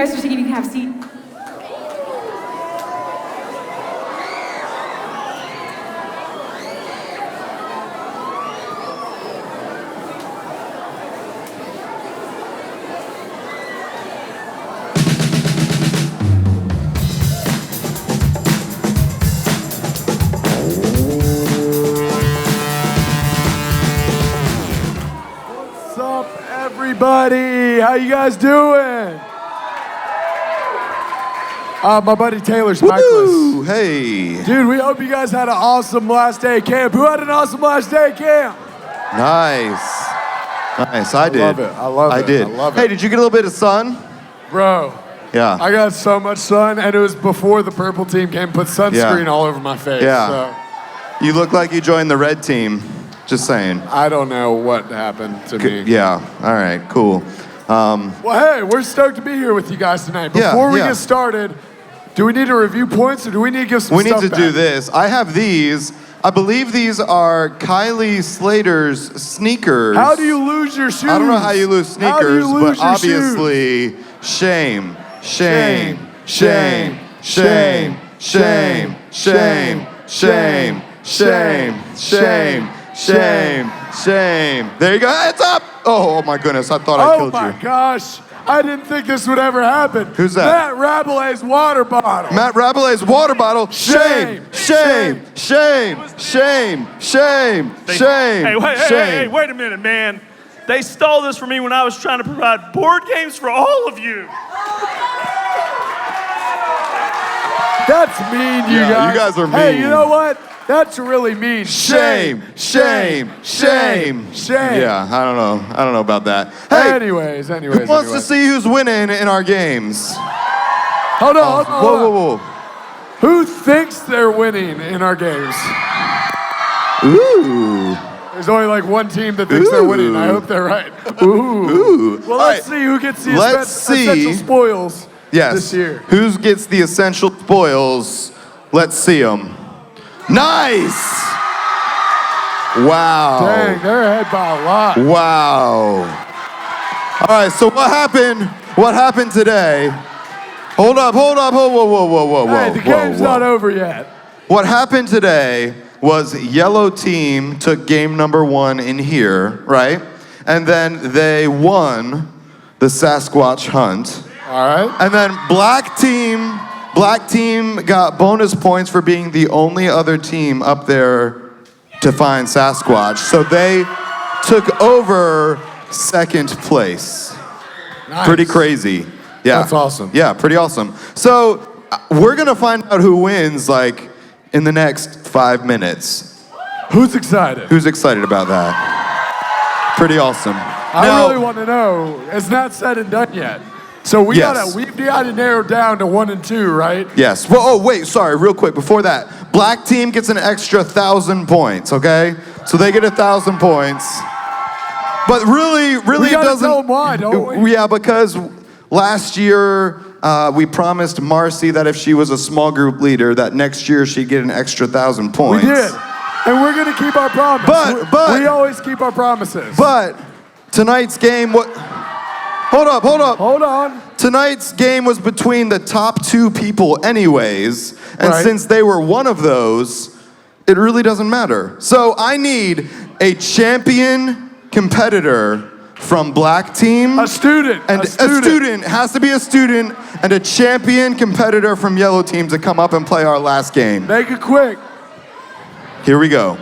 guys are thinking you can have a seat. What's up, everybody? How you guys doing? My buddy Taylor's Woo! Hey. Dude, we hope you guys had an awesome last day of camp. Who had an awesome last day of camp? Nice. Nice. I did. love it. I love I it. did. I love Hey, it. did you get a little bit of sun? Bro, Yeah. I got so much sun, and it was before the purple team came and put sunscreen Yeah. all over my face. Yeah. So You look like you joined the red team. Just saying. I don't know what happened to me. Yeah. All right. Cool. Well, hey, we're stoked to be here with you guys tonight. Yeah, Before we yeah. get started, do we need to review points, or do we need to give some We need stuff to back? do this. I have these. I believe these are Kylie Slater's sneakers. How do you lose your shoes? I don't know how you lose sneakers, How do you lose but your shoes? obviously, shame, shame, shame, shame, shame, shame, shame, shame, shame, shame, shame. There you go. It's up. Oh my goodness! I thought I Oh killed my you. gosh. I didn't think this would ever happen. Who's that? Matt Rabolet's water bottle. Matt Rabolet's water bottle. Shame, shame, shame, shame, shame, shame. Hey, shame. wait a minute, man. They stole this from me when I was trying to provide board games for all of you. That's mean, you Yeah, guys. you guys are Hey, mean. you know what? That's really mean. Shame, shame, shame. Shame. Yeah, I don't know. I don't know about that. Hey, Anyways. who wants to see who's winning in our games? Hold on, hold on. Whoa, whoa, whoa. Who thinks they're winning in our games? Ooh. There's only like one team that thinks they're winning. I hope they're right. Ooh. Ooh. Well, All let's right. see who gets the Let's see. essential spoils Yes. this year. Who gets the essential spoils? Let's see them. Nice. Wow. Dang, they're ahead by a lot. Wow. All right, so what happened? What happened today? Hold up, whoa, whoa. Hey, the game's not over yet. What happened today was yellow team took game number 1 in here, right? And then they won the Sasquatch hunt. All right. And then black team got bonus points for being the only other team up there to find Sasquatch. So they took over second place. Nice. Pretty crazy. Yeah. That's awesome. Yeah, pretty awesome. So we're gonna find out who wins like in the next 5 minutes. Who's excited? Who's excited about that? Pretty awesome. I really want to know. It's not said and done yet. So we Yes. gotta narrow down to 1 and 2, right? Yes. Well, oh, wait, sorry, real quick. Before that, black team gets an extra 1,000 points, okay? So they get 1,000 points. But really We it gotta doesn't. tell 'em why, don't we? Yeah, because last year we promised Marcy that if she was a small group leader, that next year she'd get an extra 1,000 We points. did. And we're gonna keep our promise. But- we always keep our promises. But tonight's game, what? Hold up. Hold on. Tonight's game was between the top 2 people anyways, and Right. since they were one of those, it really doesn't matter. So I need a champion competitor from black team. A student. And a student has to be a student, and a champion competitor from yellow team to come up and play our last game. Make it quick. Here we go.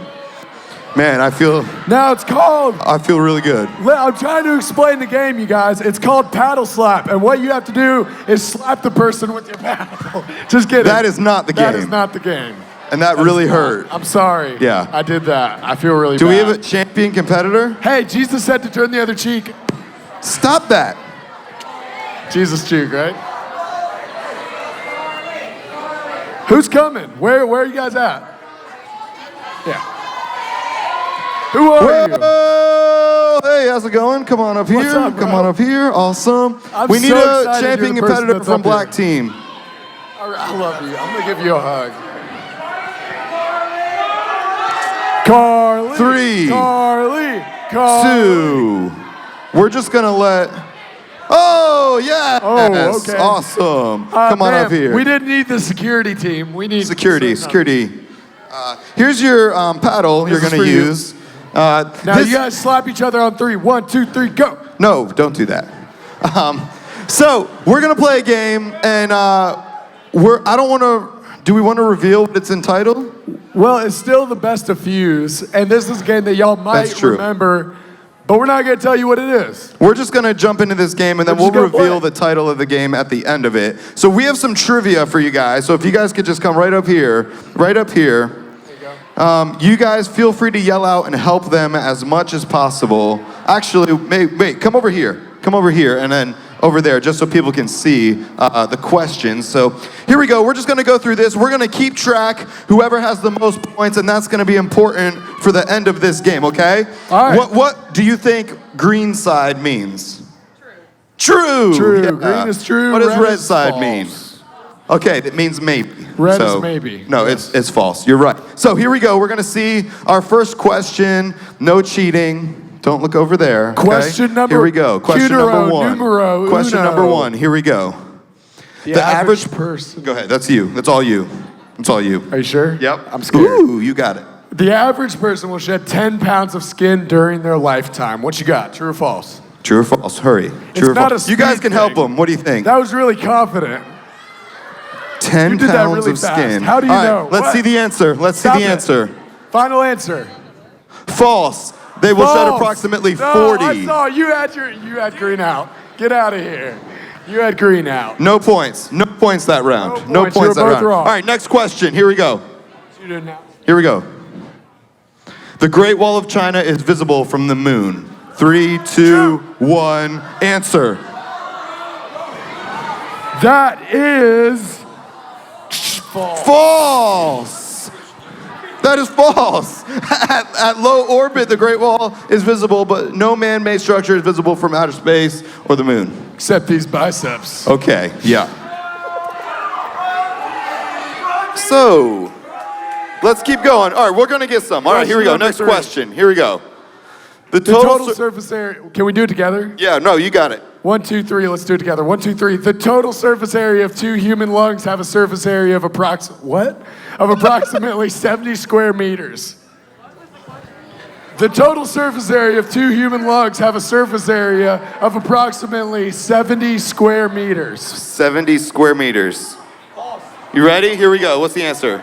Man, I feel Now it's called. really good. I'm trying to explain the game, you guys. It's called paddle slap, and what you have to do is slap the person with your paddle. Just kidding. That is not the That game. is not the game. And that really hurt. I'm sorry. Yeah. I did that. I feel really Do bad. we have a champion competitor? Hey, Jesus said to turn the other cheek. Stop that. Jesus cheek, right? Who's coming? Where are you guys at? Yeah. Who are you? Whoa! Hey, how's it going? Come on up here. What's up, bro? Come on up here. Awesome. I'm We need so a excited champion you're the person competitor that's from up here. black team. I love you. I'm gonna give you a hug. Carly. 3, Carly. 2. We're just gonna let. Oh, Oh, yes. Oh, okay. Awesome. Come on ma'am, up here. We didn't need the security team. We need Security. Here's your paddle you're is going to for you. use. Now you guys slap each other on 3. 1, 2, 3, go. No, don't do that. So we're going to play a game, and I don't want to. Do we want to reveal what it's entitled? Well, it's still the best of fews, and this is a game that y'all might That's true. remember, but we're not going to tell you what it is. We're just going to jump into this game, and then We're we'll just gonna reveal play. the title of the game at the end of it. So we have some trivia for you guys. So if you guys could just come right up here. You guys feel free to yell out and help them as much as possible. Actually, wait, come over here, and then over there, just so people can see the questions. So here we go. We're just going to go through this. We're going to keep track, whoever has the most points, and that's going to be important for the end of this game, okay? All right. What do you think green side means? True. True. Yeah. Green is true. What does red is side false. mean? Okay, that means maybe. Red is maybe. No, Yes. it's false. You're right. So here we go. We're going to see our first question. No cheating. Don't look over there. Okay? Question number- Here we go. Question Cutero, number 1. numero Question uno. number 1. Here we go. The average person. Go ahead. That's you. That's all you. That's all you. Are you sure? Yep. I'm scared. Ooh, you got it. The average person will shed 10 pounds of skin during their lifetime. What you got? True or false? True or false? Hurry. True or not false? a You guys speed can help thing. them. What do you think? That was really confident. 10 You did that pounds really of fast. skin. How do you All right, know? let's What? see the answer. Let's Stop see the it. answer. Final answer. False. They will shed False. approximately No, 40. I saw you had green out. Get out of here. You had green out. No points. No points that round. No points. You were that both round. wrong. All right, next question. Here we go. You didn't know. Here we go. The Great Wall of China is visible from the moon. 3, 2, 1. Answer. That is false. False. That is false. At low orbit, the Great Wall is visible, but no man-made structure is visible from outer space or the moon. Except these biceps. Okay, yeah. So, let's keep going. All right, we're going to get some. All right, here we go. Question Next number 3. question. Here we go. The The total surface area. Can we do it together? Yeah, no, you got it. 1, 2, 3. Let's do it together. 1, 2, 3. The total surface area of 2 human lungs have a surface area of approximately 70 square meters. The total surface area of 2 human lungs have a surface area of approximately 70 square meters. 70 square meters. You ready? Here we go. What's the answer?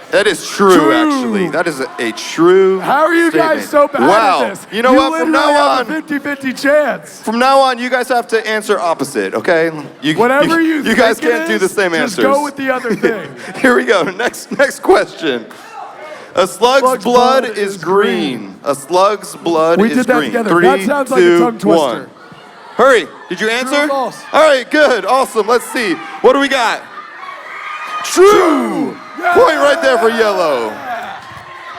That is true, True. actually. That is a true How are you statement. guys so bad Wow. at this? You know what? From literally now have on, a 50-50 chance. from now on, you guys have to answer opposite, okay? Whatever you You guys think it can't do is, the same just answers. go with the other thing. Here we go. Next question. A slug's blood is green. A slug's blood We is did that green. together. 3, That sounds like a 2, tongue twister. 1. Hurry. Did you answer? or false? All right, good. Awesome. Let's see. What do we got? True. Point right there for yellow.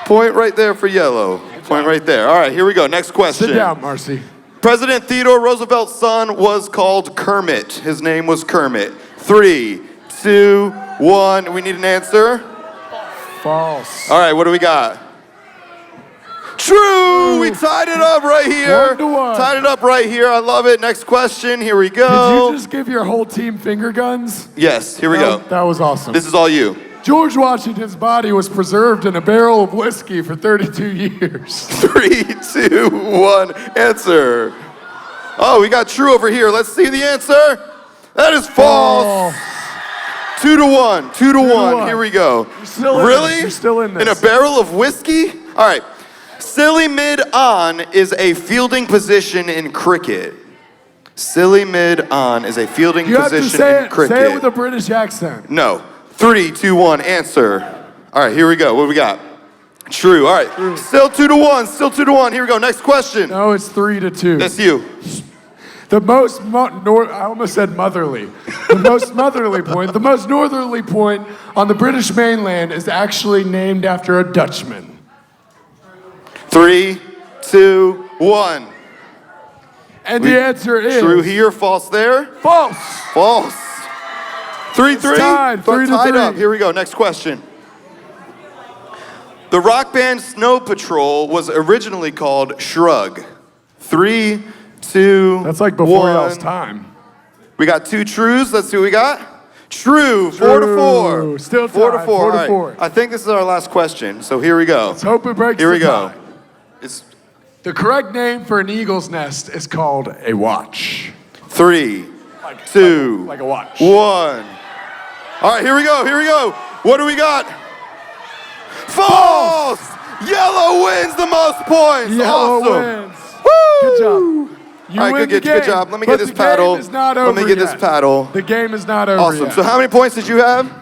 Point right there for yellow. Point right there. All right, here we go. Next question. Sit down, Marcy. President Theodore Roosevelt's son was called Kermit. His name was Kermit. 3, 2, 1. We need an answer. False. All right, what do we got? True! We tied it up right here. 1-1. Tied it up right here. I love it. Next question. Here we Did go. you just give your whole team finger guns? Yes, here we go. That was awesome. This is all you. George Washington's body was preserved in a barrel of whiskey for 32 years. 3, 2, 1. Answer. Oh, we got true over here. Let's see the answer. That is false. 2 to 1. 2 to 1. Here we go. still in Really? this. You're still in this. In a barrel of whiskey? All right. Silly mid-on is a fielding position in cricket. Silly mid-on is a fielding You have to position say in it. cricket. Say it with a British accent. No. 3, 2, 1. Answer. All right, here we go. What do we got? True. All right. Still 2 to 1. Still 2 to 1. Here we go. Next question. No, it's 3 to 2. That's you. The most I almost said motherly. The most motherly point, the most northerly point on the British mainland is actually named after a Dutchman. 3, 2, 1. And the answer is True here, false there. false. False. 3, 3. tied, 3 to Tied 3. up. Here we go. Next question. The rock band Snow Patrol was originally called Shrug. 3, 2. That's like before 1. y'all's time. We got 2 trues. Let's see what we got. True. 4 to 4. Still 4 to tied, 4. 4 to All right. 4. I think this is our last question. So here we go. Let's hope it breaks Here we the go. tie. It's The correct name for an eagle's nest is called a watch. 3, 2, like a watch. 1. All right, here we go. Here we go. What do we got? False. Yellow wins the most points. Yellow Awesome. wins. Woo! Good job. You All right, win good, the good game, job. Let me but get this the paddle. Game is not Let over me get yet. this paddle. The game is not over Awesome. yet. So how many points did you have?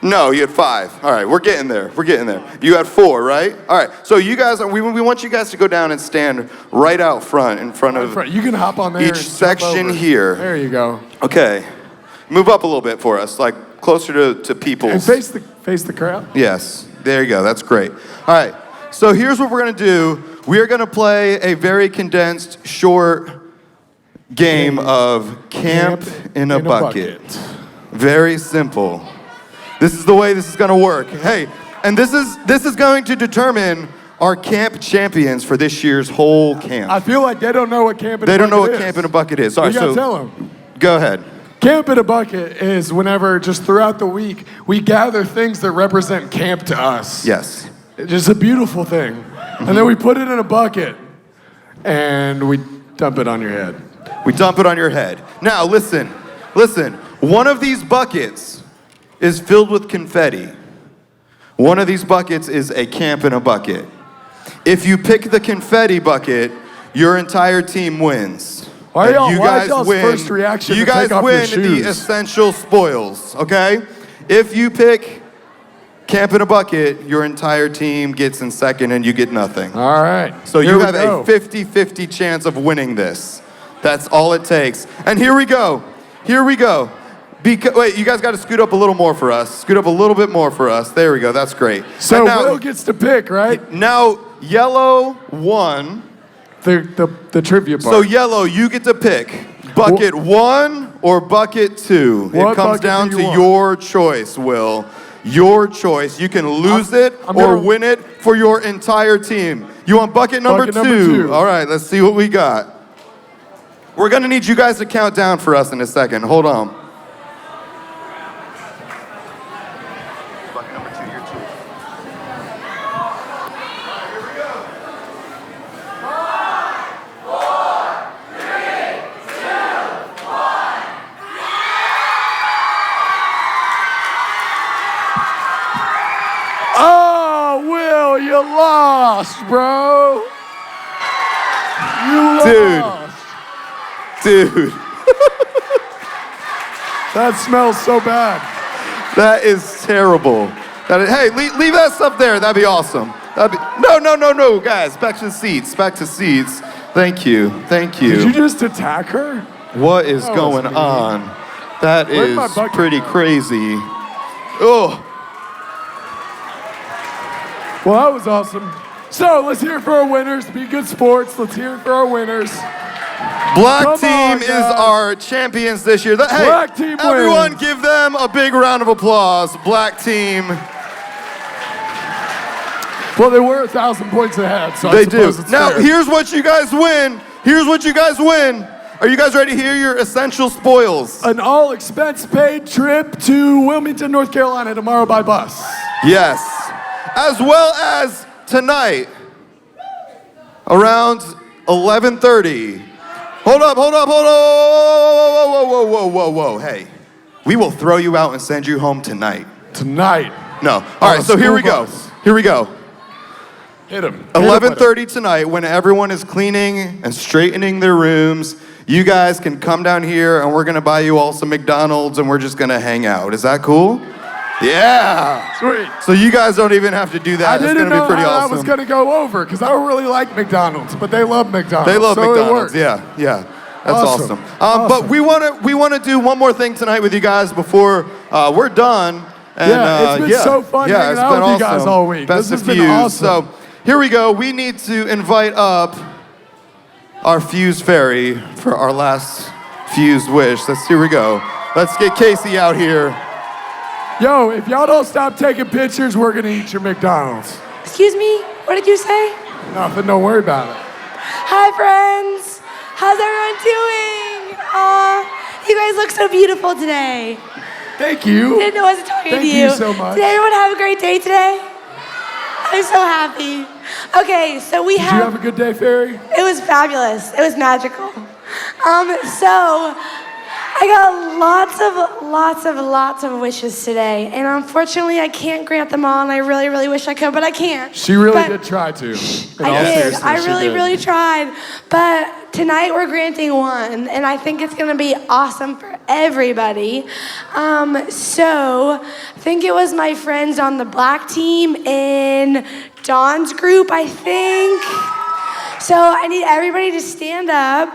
No, you had 5. All right, we're getting there. We're getting there. You had 4, right? All right. So you guys, we want you guys to go down and stand right out front in front of. You can hop on there. Each and jump section over. here. There you go. Okay. Move up a little bit for us, like closer to people's. And face the crowd. Yes. There you go. That's great. All right. So here's what we're going to do. We are going to play a very condensed, short game of Camp in a Bucket. Very simple. This is the way this is going to work. Hey, and this is going to determine our camp champions for this year's whole camp. I feel like they don't know what Camp in a Bucket is. They don't know what Camp in a Bucket is. All right, You gotta so tell them. go ahead. Camp in a Bucket is whenever, just throughout the week, we gather things that represent camp to us. Yes. It's just a beautiful thing. And then we put it in a bucket and we dump it on your head. We dump it on your head. Now, listen. One of these buckets is filled with confetti. One of these buckets is a Camp in a Bucket. If you pick the confetti bucket, your entire team wins. Why And y'all- why is y'all's first reaction You to guys take off your win shoes? the essential spoils, okay? If you pick Camp in a Bucket, your entire team gets in second and you get nothing. All right. So Here you we have go. a 50-50 chance of winning this. That's all it takes. And here we go. Here we go. Wait, you guys got to scoot up a little more for us. Scoot up a little bit more for us. There we go. That's great. So And now, Will gets to pick, right? now yellow won. The trivia part. So yellow, you get to pick bucket 1 or bucket 2. What It comes bucket down do to you want? your choice, Will. Your choice. You can lose it I'm or gonna- win it for your entire team. You want bucket number Bucket number 2. All right, let's see what we got. We're gonna need you guys to count down for us in a second. Hold on. Bucket number 2, you're 2. Oh, Will, you lost, bro. You lost. Dude, That smells so bad. that is terrible. Hey, leave that stuff there. That'd be awesome. No, guys, back to the seats. Back to seats. Thank you. Did you just attack her? What is That was going mean. on? That Where'd is my bucket pretty go? crazy. Oh, Well, that was awesome. So let's hear it for our winners. Be good sports. Let's hear it for our winners. Black Come team on, is guys. our champions this year. Hey, Black team everyone wins. give them a big round of applause. Black team. Well, they were 1,000 points ahead, so I They do. suppose it's Now, fair. here's what you guys win. Here's what you guys win. Are you guys ready to hear your essential spoils? An all-expense-paid trip to Wilmington, North Carolina tomorrow by bus. Yes. As well as tonight, around 11:30. Hold up. Whoa. Hey, we will throw you out and send you home tonight. Tonight. No. All right, so here we go. School bus. Here we go. Hit him. 11:30 tonight, when everyone is cleaning and straightening their rooms, you guys can come down here and we're gonna buy you all some McDonald's and we're just gonna hang out. Is that cool? Yeah. Sweet. So you guys don't even have to do that. I It's didn't gonna know be pretty how awesome. that was going to go over because I don't really like McDonald's, but they love McDonald's. They love so It McDonald's. worked. Yeah. That's Awesome. awesome. But we wanna do one more thing tonight with you guys before we're done. And, Yeah, it's been so fun hanging it's out been with you guys awesome. all week. Best This of has been Fuse. awesome. So here we go. We need to invite up our Fuse Fairy for our last Fuse wish. Here we go. Let's get Casey out here. Yo, if y'all don't stop taking pictures, we're going to eat your McDonald's. Excuse me, what did you say? Nothing, don't worry about it. Hi, friends. How's everyone doing? Aw, you guys look so beautiful today. Thank you. Didn't know I was talking Thank to you. you so much. Did everyone have a great day today? I'm so happy. Okay, so we Did you have a good day, Fairy? It was fabulous. It was magical. So I got lots of wishes today, and unfortunately I can't grant them all, and I really, really wish I could, but I can't. She really But did try to. In I all did. seriousness, I she really, did. really tried. But tonight we're granting one, and I think it's gonna be awesome for everybody. So I think it was my friends on the black team in Dawn's group, I think. So I need everybody to stand up,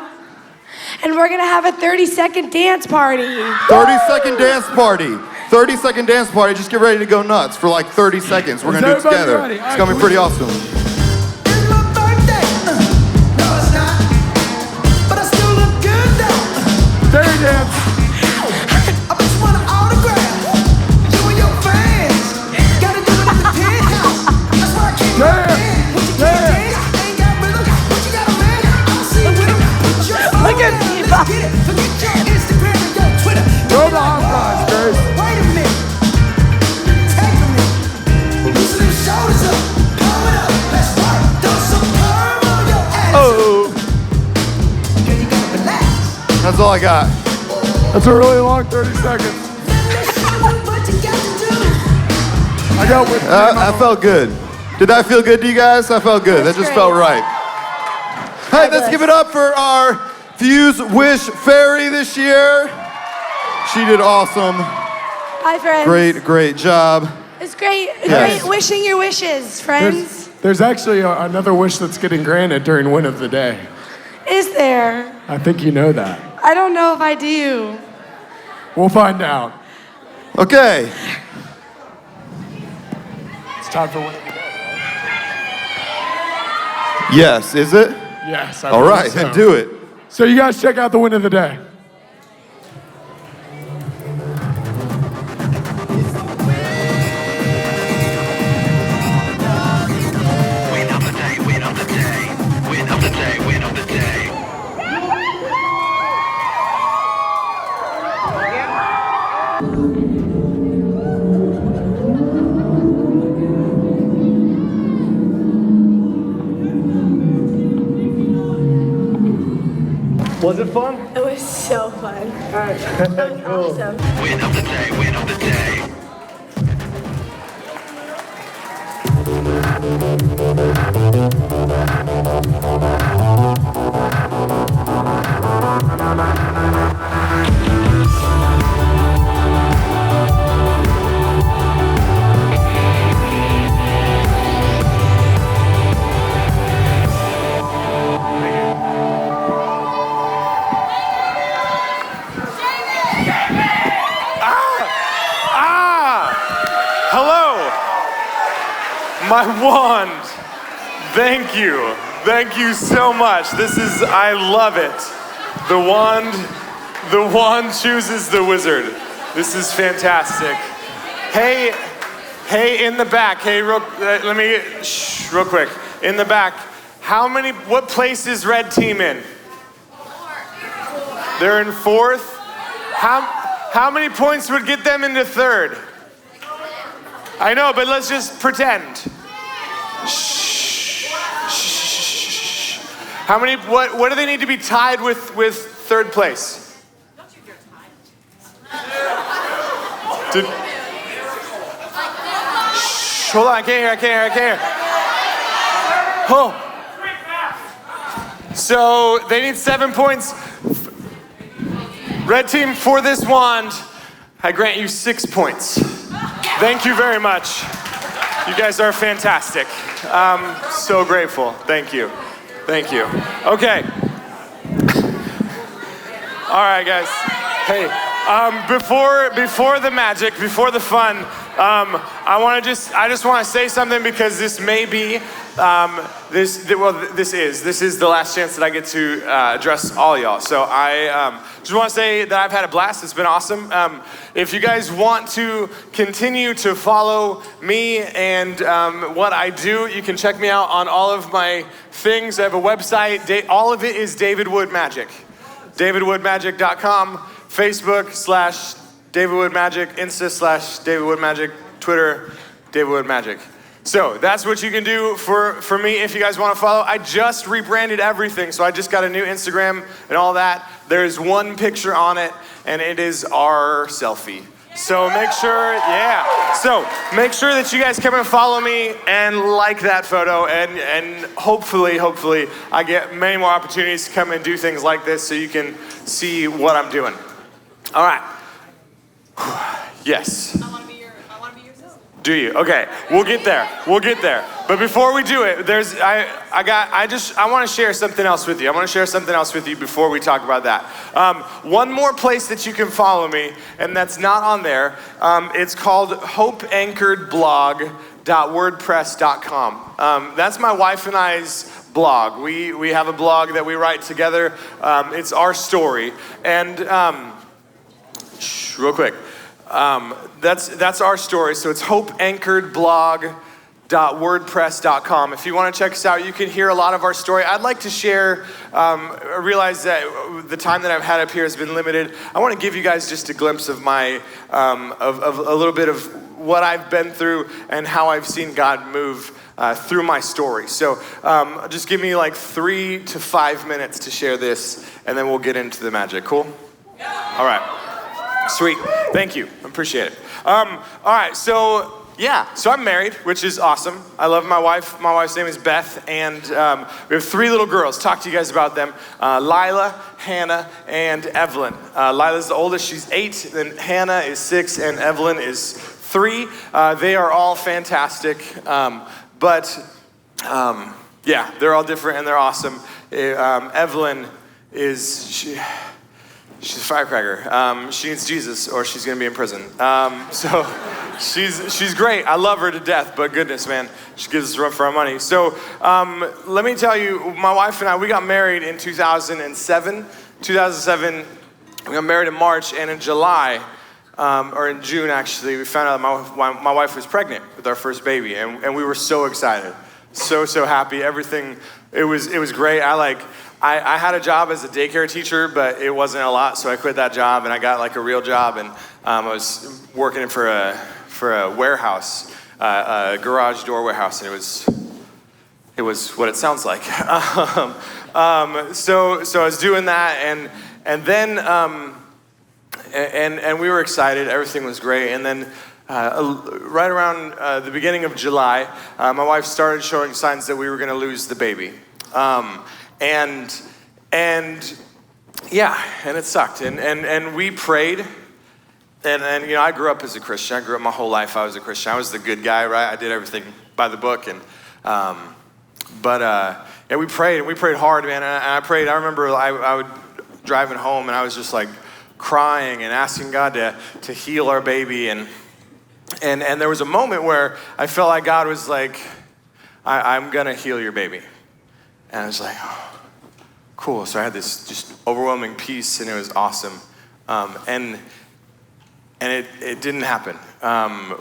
and we're gonna have a 30-second dance party. 30-second dance party. 30-second dance party. Just get ready to go nuts for like 30 seconds. We're Is gonna do it everybody together. ready? It's gonna be pretty awesome. It's my birthday. No, it's not. But I still look good though. Fairy dance. I bet you want an autograph. You and your friends. Gotta do it in the penthouse. That's why I came Yeah. right in. What you can't dance, ain't got rhythm. What you got a man? I'm seeing with him. Put your phone Look at down. me, Let's get it. Forget your Instagram and your Twitter. Throw the hot sauce, Grace. Wait a minute. Take a minute. Loosen them shoulders up. Pump it up. Let's work. Throw some perm on your ass. Oh, Girl, you gotta relax. that's all I got. That's a really long 30 seconds. What you got to do? I got with That felt good. Did that feel good to you guys? That felt good. That That's just great. felt right. Hey, let's give it up for our Fuse Wish Fairy this year. She did awesome. Bye, friends. Great job. It's great. Yes. Great wishing your wishes, friends. There's actually another wish that's getting granted during Win of the Day. Is there? I think you know that. I don't know if I do. We'll find out. Okay. It's time for Win of the Day. Yes, is it? Yes. I All believe right, so. then do it. So you guys check out the Win of the Day. Win of the day, win of the day, win of the day, win of the day. Was it fun? It was so fun. That was awesome. Win of the day, win of the day. Hello, my wand. Thank you. Thank you so much. I love it. The wand chooses the wizard. This is fantastic. Hey, in the back. Hey, real quick. In the back, what place is red team in? They're in fourth. How many points would get them into third? I know, but let's just pretend. Shh. How many? What do they need to be tied with third place? Shh, hold on, I can't hear. Oh. So they need 7 points. Red team, for this wand, I grant you 6 points. Thank you very much. You guys are fantastic. I'm so grateful. Thank you. Okay. All right, guys. Hey, before the magic, before the fun, I just want to say something because this may be, this is the last chance that I get to address all y'all. So I just want to say that I've had a blast. It's been awesome. If you guys want to continue to follow me and what I do, you can check me out on all of my things. I have a website. All of it is David Wood Magic. DavidWoodMagic.com, Facebook /David Wood Magic, Insta /David Wood Magic, Twitter, David Wood Magic. So that's what you can do for me if you guys want to follow. I just rebranded everything, so I just got a new Instagram and all that. There's one picture on it, and it is our selfie. So make sure that you guys come and follow me and like that photo, and hopefully I get many more opportunities to come and do things like this so you can see what I'm doing. All right. Yes. I want to be your sister. Do you? Okay, we'll get there. But before we do it, I want to share something else with you. I want to share something else with you before we talk about that. One more place that you can follow me, and that's not on there. It's called hopeanchoredblog.wordpress.com. That's my wife and I's blog. We have a blog that we write together. It's our story, and real quick. That's our story. So it's hopeanchoredblog.wordpress.com. If you want to check us out, you can hear a lot of our story. I'd like to share, I realize that the time that I've had up here has been limited. I want to give you guys just a glimpse of my, of a little bit of what I've been through and how I've seen God move through my story. So just give me like 3 to 5 minutes to share this, and then we'll get into the magic. Cool? All right. Sweet. Thank you. I appreciate it. All right. So I'm married, which is awesome. I love my wife. My wife's name is Beth, and we have 3 little girls. Talk to you guys about them. Lila, Hannah, and Evelyn. Lila's the oldest. She's 8. Then Hannah is 6, and Evelyn is 3. They are all fantastic. But they're all different, and they're awesome. Evelyn is... She's a firecracker. She needs Jesus or she's gonna be in prison. So she's great. I love her to death, but goodness, man, she gives us a run for our money. So let me tell you, my wife and I, we got married in 2007. 2007, we got married in March, and in July, or in June actually, we found out that my wife was pregnant with our first baby, and we were so excited, so happy. Everything, it was great. I had a job as a daycare teacher, but it wasn't a lot, so I quit that job and I got like a real job, and I was working for a warehouse, a garage door warehouse, and it was what it sounds like. So I was doing that, and then we were excited. Everything was great, and then right around the beginning of July, my wife started showing signs that we were going to lose the baby. And it sucked. And we prayed. And I grew up as a Christian. I grew up my whole life. I was a Christian. I was the good guy, right? I did everything by the book. And we prayed. And we prayed hard, man. And I prayed. I remember I would driving home, and I was just like crying and asking God to heal our baby. And there was a moment where I felt like God was like, I'm gonna heal your baby. And I was like, oh, cool. So I had this just overwhelming peace, and it was awesome. And it didn't happen.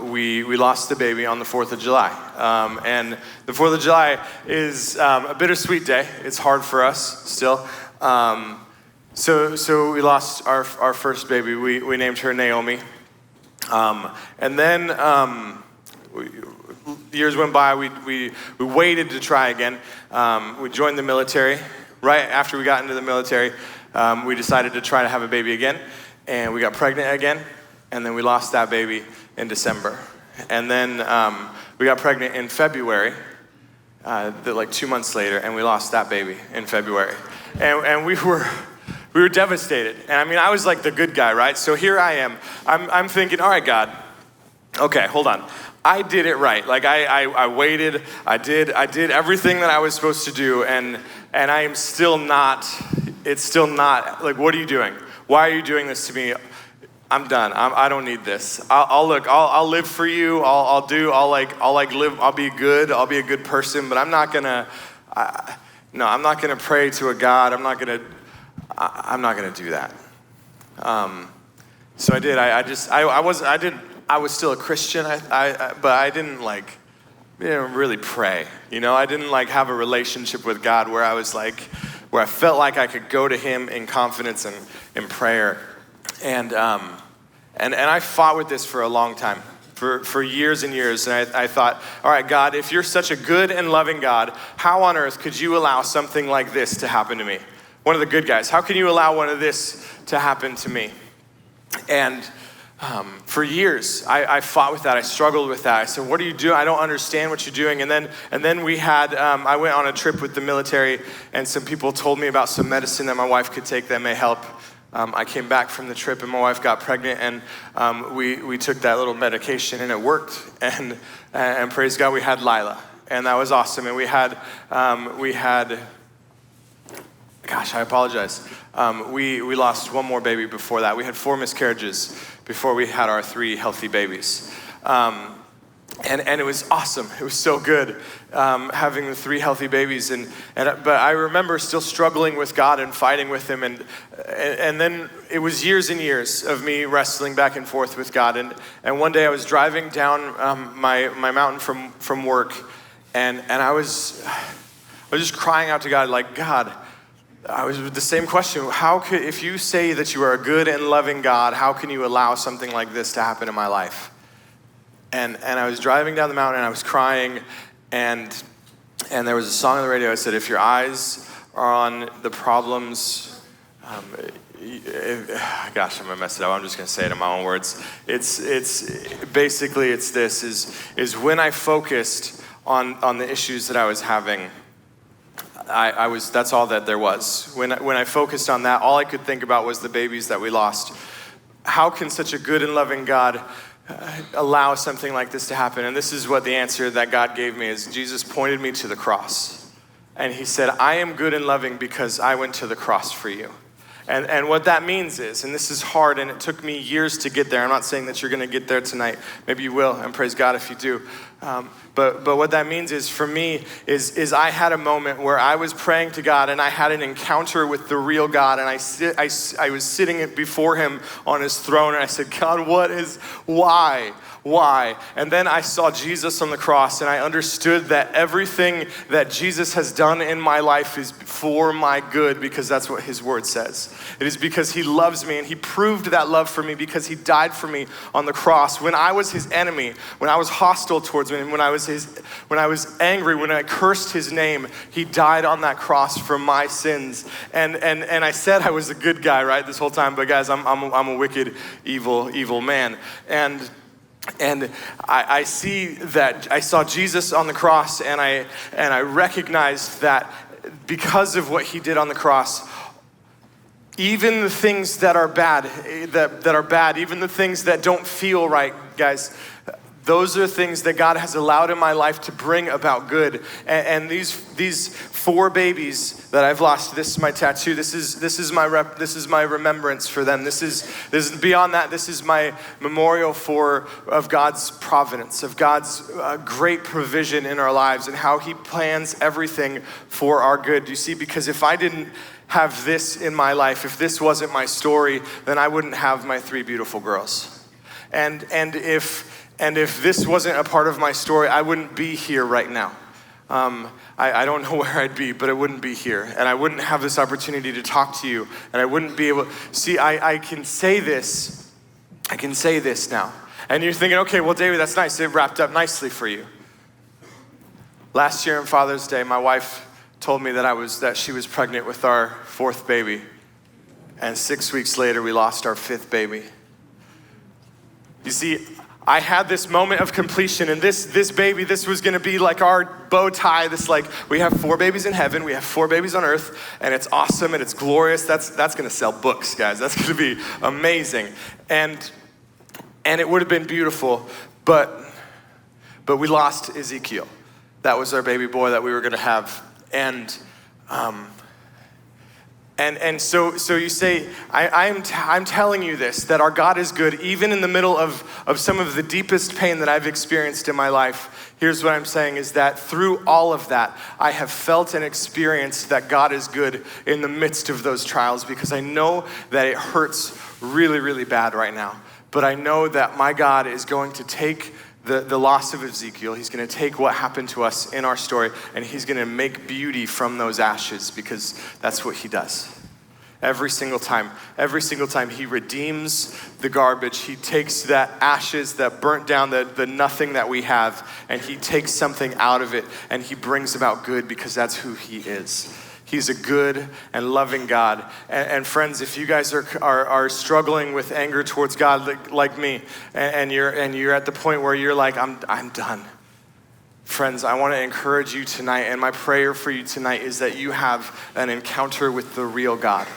We lost the baby on the 4th of July. And the 4th of July is a bittersweet day. It's hard for us still. So we lost our first baby. We named her Naomi. And then years went by. We waited to try again. We joined the military. Right after we got into the military, we decided to try to have a baby again, and we got pregnant again, and then we lost that baby in December. And then we got pregnant in February, like 2 months later, and we lost that baby in February. And we were devastated. And I mean, I was like the good guy, right? So here I am. I'm thinking, all right, God, okay, hold on. I did it right. Like I waited. I did everything that I was supposed to do, and I am still not. It's still not. Like, what are you doing? Why are you doing this to me? I'm done. I don't need this. I'll live for you. I'll live. I'll be good. I'll be a good person. But I'm not gonna. I'm not gonna pray to a God. I'm not gonna do that. So I did. I was still a Christian. But I didn't really pray. I didn't have a relationship with God where I felt like I could go to Him in confidence and in prayer. And I fought with this for a long time, for years and years. And I thought, all right, God, if you're such a good and loving God, how on earth could you allow something like this to happen to me? One of the good guys. How can you allow one of this to happen to me? And for years, I fought with that. I struggled with that. I said, what are you doing? I don't understand what you're doing. And then we had, I went on a trip with the military, and some people told me about some medicine that my wife could take that may help. I came back from the trip, and my wife got pregnant, and we took that little medication, and it worked. And praise God, we had Lila, and that was awesome. And we had gosh, I apologize. We lost one more baby before that. We had 4 miscarriages before we had our 3 healthy babies. And it was awesome. It was so good having the 3 healthy babies. But I remember still struggling with God and fighting with Him. And then it was years and years of me wrestling back and forth with God. And one day I was driving down my mountain from work, and I was just crying out to God, like, God, I was with the same question. If you say that you are a good and loving God, how can you allow something like this to happen in my life? And I was driving down the mountain, and I was crying, and there was a song on the radio. I said, if your eyes are on the problems, gosh, I'm gonna mess it up. I'm just gonna say it in my own words. It's basically this is when I focused on the issues that I was having, that's all that there was. When I focused on that, all I could think about was the babies that we lost. How can such a good and loving God allow something like this to happen? And this is what the answer that God gave me is Jesus pointed me to the cross. And He said, I am good and loving because I went to the cross for you. And what that means is, and this is hard, and it took me years to get there. I'm not saying that you're going to get there tonight. Maybe you will, and praise God if you do. But what that means is, for me, is I had a moment where I was praying to God, and I had an encounter with the real God, and I was sitting before Him on His throne, and I said, God, why? And then I saw Jesus on the cross, and I understood that everything that Jesus has done in my life is for my good, because that's what His word says. It is because He loves me, and He proved that love for me because He died for me on the cross. When I was His enemy, when I was hostile towards Him, when I was angry, when I cursed His name, He died on that cross for my sins. And I said I was a good guy, right, this whole time, but guys, I'm a wicked, evil man. And I see that I saw Jesus on the cross, and I recognized that because of what He did on the cross, even the things that are bad, even the things that don't feel right, guys, those are things that God has allowed in my life to bring about good. And these 4 babies that I've lost, this is my tattoo. This is my remembrance for them. This is beyond that. This is my memorial of God's providence, of God's great provision in our lives, and how He plans everything for our good. You see, because if I didn't have this in my life, if this wasn't my story, then I wouldn't have my 3 beautiful girls. And if this wasn't a part of my story, I wouldn't be here right now. I don't know where I'd be, but I wouldn't be here. And I wouldn't have this opportunity to talk to you. And I wouldn't be able, see, I can say this now. And you're thinking, okay, well, David, that's nice. It wrapped up nicely for you. Last year on Father's Day, my wife told me that she was pregnant with our 4th baby. And 6 weeks later, we lost our 5th baby. You see, I had this moment of completion, and this baby, this was gonna be like our bow tie. We have 4 babies in heaven, we have 4 babies on earth, and it's awesome and it's glorious. That's gonna sell books, guys. That's gonna be amazing. And it would have been beautiful, but we lost Ezekiel. That was our baby boy that we were gonna have. And And so you say, I'm telling you this, that our God is good, even in the middle of some of the deepest pain that I've experienced in my life. Here's what I'm saying is that through all of that, I have felt and experienced that God is good in the midst of those trials, because I know that it hurts really, really bad right now. But I know that my God is going to take the loss of Ezekiel. He's going to take what happened to us in our story, and he's going to make beauty from those ashes, because that's what he does. Every single time he redeems the garbage. He takes that ashes, that burnt down, the nothing that we have, and he takes something out of it, and he brings about good, because that's who he is. He's a good and loving God. And friends, if you guys are struggling with anger towards God like me, and you're at the point where you're like, I'm done. Friends, I want to encourage you tonight, and my prayer for you tonight is that you have an encounter with the real God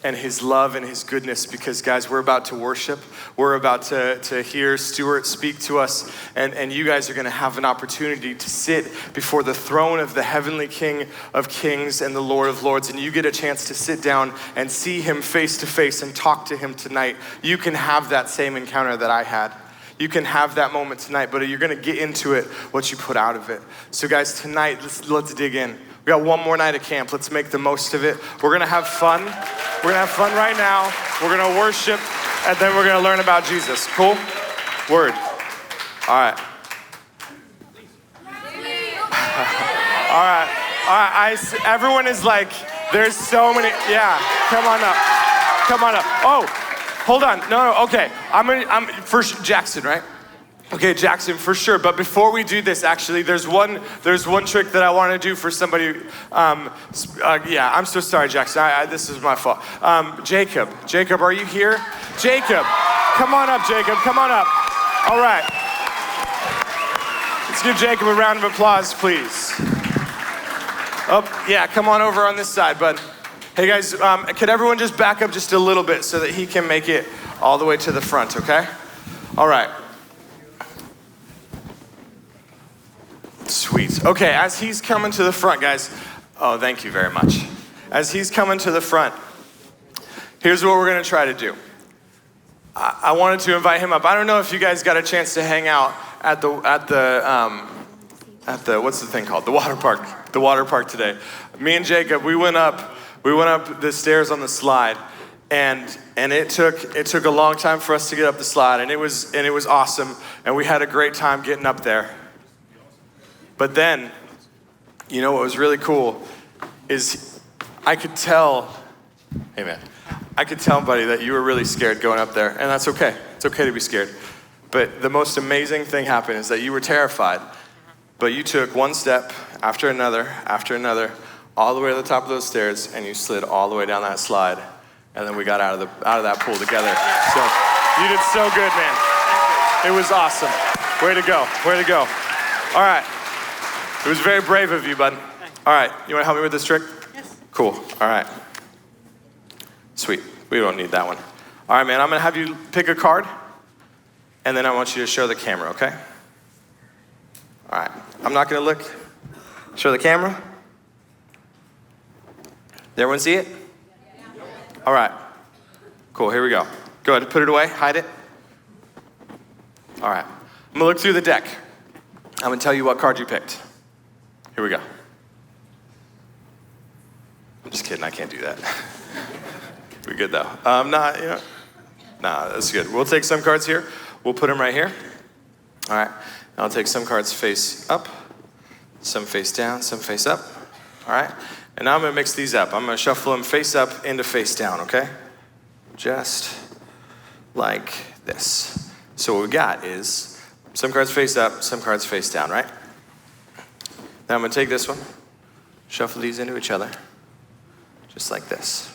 and his love and his goodness, because guys, we're about to worship. We're about to hear Stuart speak to us, and you guys are gonna have an opportunity to sit before the throne of the heavenly King of Kings and the Lord of Lords, and you get a chance to sit down and see him face to face and talk to him tonight. You can have that same encounter that I had. You can have that moment tonight, but you're gonna get into it what you put out of it. So guys, tonight, let's dig in. We got one more night of camp. Let's make the most of it. We're gonna have fun. We're gonna have fun right now. We're gonna worship, and then we're gonna learn about Jesus. Cool? Word. All right. All right. Everyone is like, there's so many. Yeah, come on up. Come on up. Oh, hold on. No, okay. I'm first Jackson, right? Okay, Jackson, for sure. But before we do this, actually, there's one trick that I want to do for somebody. Yeah, I'm so sorry, Jackson. This is my fault. Jacob, are you here? Jacob, come on up, Jacob. Come on up. All right. Let's give Jacob a round of applause, please. Oh, yeah, come on over on this side, bud. Hey, guys, could everyone just back up just a little bit so that he can make it all the way to the front, okay? All right. Sweet. Okay, as he's coming to the front, guys. Oh, thank you very much. As he's coming to the front, here's what we're gonna try to do. I wanted to invite him up. I don't know if you guys got a chance to hang out at the what's the thing called? The water park. The water park today. Me and Jacob, we went up the stairs on the slide, and it took a long time for us to get up the slide, and it was awesome, and we had a great time getting up there. But then, you know what was really cool is I could tell, hey man, I could tell, buddy, that you were really scared going up there, and that's okay. It's okay to be scared. But the most amazing thing happened is that you were terrified, but you took one step after another, all the way to the top of those stairs, and you slid all the way down that slide, and then we got out of that pool together. So you did so good, man. It was awesome. Way to go. Way to go. All right. It was very brave of you, bud. All right, you wanna help me with this trick? Yes. Cool, all right. Sweet, we don't need that one. All right, man, I'm gonna have you pick a card, and then I want you to show the camera, okay? All right, I'm not gonna look. Show the camera. Did everyone see it? All right, cool, here we go. Go ahead, put it away, hide it. All right, I'm gonna look through the deck. I'm gonna tell you what card you picked. Here we go. I'm just kidding, I can't do that. We're good though. Nah, that's good. We'll take some cards here. We'll put them right here. All right, I'll take some cards face up, some face down, some face up. All right, and now I'm gonna mix these up. I'm gonna shuffle them face up into face down, okay? Just like this. So what we got is some cards face up, some cards face down, right? Now I'm gonna take this one, shuffle these into each other, just like this.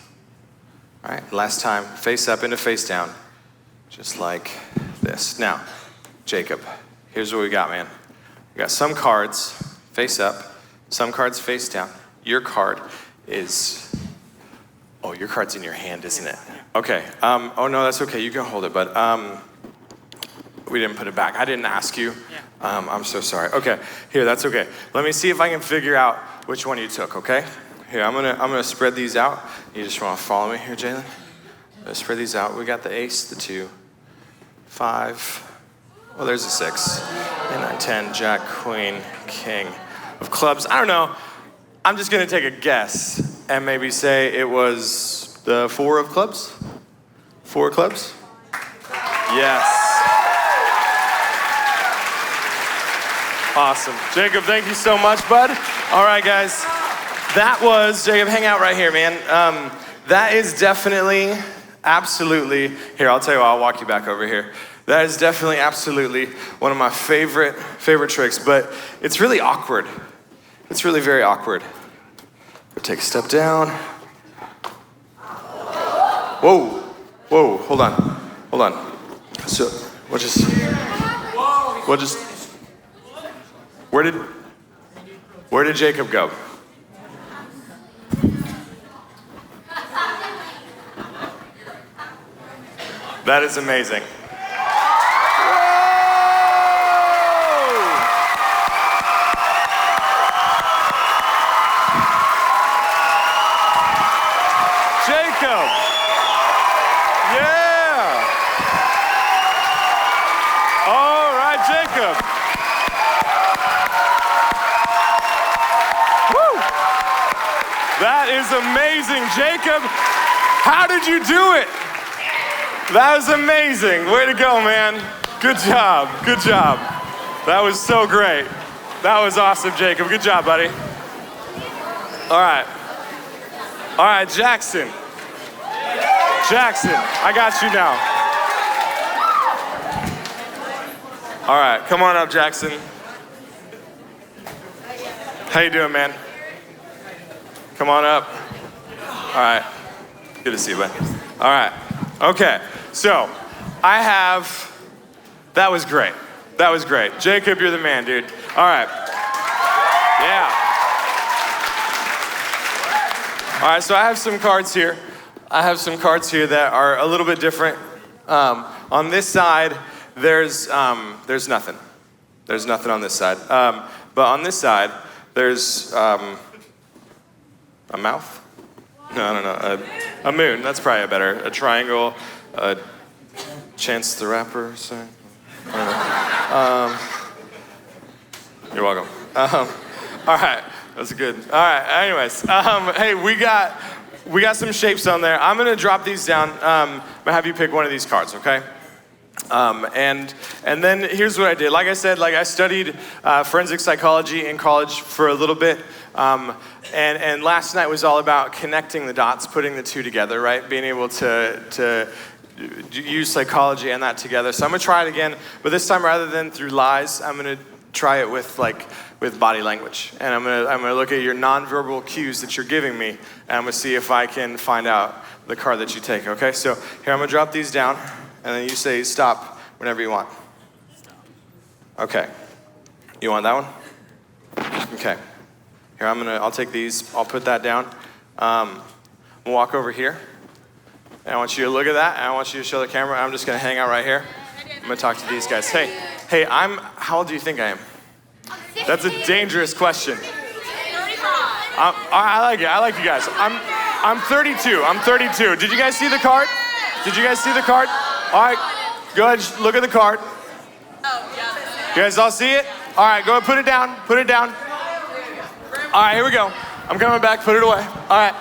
All right, last time, face up into face down, just like this. Now, Jacob, here's what we got, man. We got some cards face up, some cards face down. Your card is, your card's in your hand, isn't it? Okay, oh no, that's okay, you can hold it, but we didn't put it back. I didn't ask you. I'm so sorry. Okay, here, that's okay. Let me see if I can figure out which one you took, okay? Here, I'm gonna spread these out. You just want to follow me here, Jalen? Spread these out. We got the ace, the 2, 5. Well, there's a 6. 8, 9, 10, jack, queen, king of clubs. I don't know. I'm just gonna take a guess and maybe say it was the 4 of clubs. 4 of clubs. Yes. Awesome. Jacob, thank you so much, bud. All right, guys. That was, Jacob, hang out right here, man. That is definitely, absolutely, here, I'll tell you what, I'll walk you back over here. That is definitely, absolutely one of my favorite tricks, but it's really awkward. It's really very awkward. Take a step down. Whoa, hold on. So, where did Jacob go? That is amazing. Jacob. Yeah. All right, Jacob. Woo. That is amazing, Jacob. How did you do it? That was amazing. Way to go, man. Good job. Good job. That was so great. That was awesome, Jacob. Good job, buddy. All right. All right, Jackson. Jackson, I got you now. All right, come on up, Jackson. How you doing, man? Come on up. All right. Good to see you, bud. All right. Okay. So, that was great. That was great. Jacob, you're the man, dude. All right. Yeah. All right, so I have some cards here. That are a little bit different. On this side, there's nothing. There's nothing on this side. But on this side, there's a mouth? No, I don't know. A moon, that's probably a triangle. Chance the Rapper, sorry. You're welcome. All right, that's good. All right, anyways, hey, we got some shapes on there. I'm gonna drop these down. I'm gonna have you pick one of these cards, okay? And then here's what I did. Like I said, I studied forensic psychology in college for a little bit. And last night was all about connecting the dots, putting the two together, right? Being able to use psychology and that together. So I'm gonna try it again, but this time rather than through lies, I'm gonna try it with body language. And I'm gonna look at your nonverbal cues that you're giving me, and I'm gonna see if I can find out the card that you take, okay? So here, I'm gonna drop these down, and then you say stop whenever you want. Okay. You want that one? Okay. Here, I'll take these, I'll put that down. We'll walk over here. And I want you to look at that, and I want you to show the camera. I'm just gonna hang out right here. I'm gonna talk to these guys. Hey, how old do you think I am? That's a dangerous question. I like it, I like you guys. I'm 32, I'm 32. Did you guys see the card? Did you guys see the card? All right, go ahead, look at the card. You guys all see it? All right, go ahead, put it down, put it down. All right, here we go. I'm coming back, put it away. All right,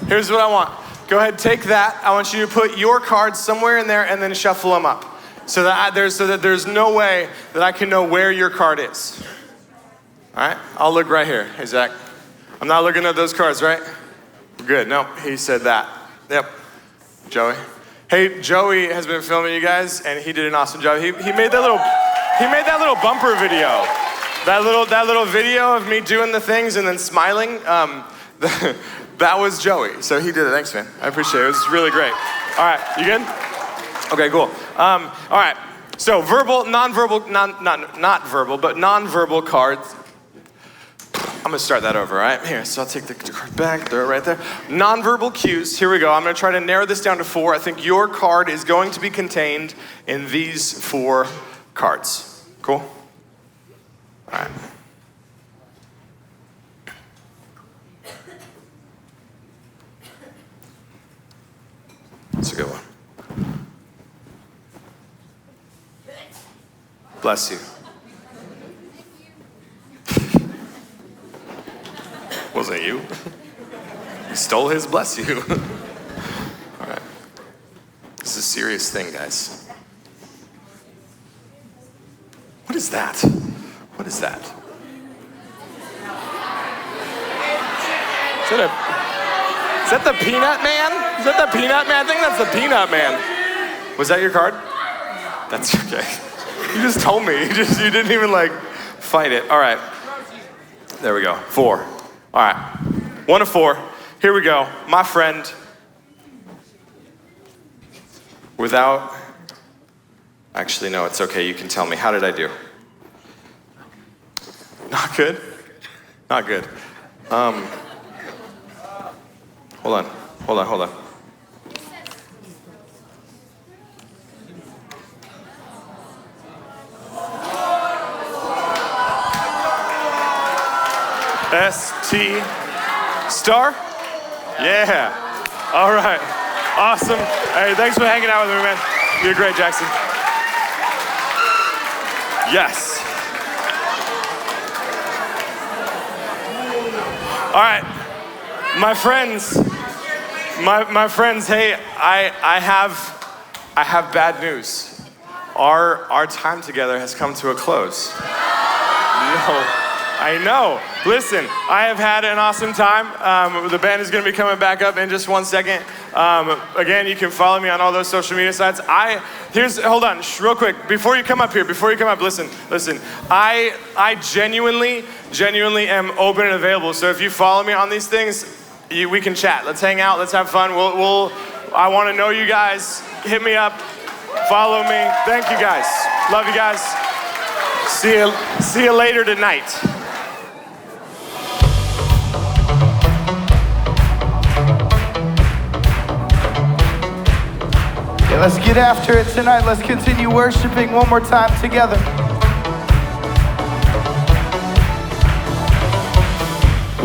here's what I want. Go ahead, take that. I want you to put your cards somewhere in there and then shuffle them up. So that there's no way that I can know where your card is. All right, I'll look right here. Hey, Zach. I'm not looking at those cards, right? We're good. No, he said that. Yep. Joey. Hey, Joey has been filming you guys, and he did an awesome job. He made that little bumper video. That little video of me doing the things and then smiling. That was Joey, so he did it. Thanks, man. I appreciate it. It was really great. All right, you good? Okay, cool. All right, so verbal, non-verbal, not verbal, but non-verbal cards. I'm gonna start that over, all right? Here, so I'll take the card back, throw it right there. Non-verbal cues, here we go. I'm gonna try to narrow this down to 4. I think your card is going to be contained in these 4 cards. Cool? All right. good one. Bless you. Wasn't you? You stole his bless you. All right. This is a serious thing, guys. What is that? What is that? Is that the Peanut Man? Is that the Peanut Man? I think that's the Peanut Man. Was that your card? That's okay. You just told me. You didn't even like fight it. All right. There we go. 4. All right. 1 of 4. Here we go. My friend. Without. Actually, no, it's okay. You can tell me. How did I do? Not good? Not good. Hold on. ST star? Yeah. All right. Awesome. Hey, thanks for hanging out with me, man. You're great, Jackson. Yes. All right. My friends, hey, I have bad news. Our time together has come to a close. No, I know. Listen, I have had an awesome time. The band is going to be coming back up in just 1 second. Again, you can follow me on all those social media sites. Hold on, real quick. Before you come up, listen. I genuinely am open and available. So if you follow me on these things, we can chat. Let's hang out. Let's have fun. I want to know you guys. Hit me up. Follow me. Thank you guys. Love you guys. See you later tonight. Yeah, let's get after it tonight. Let's continue worshiping one more time together.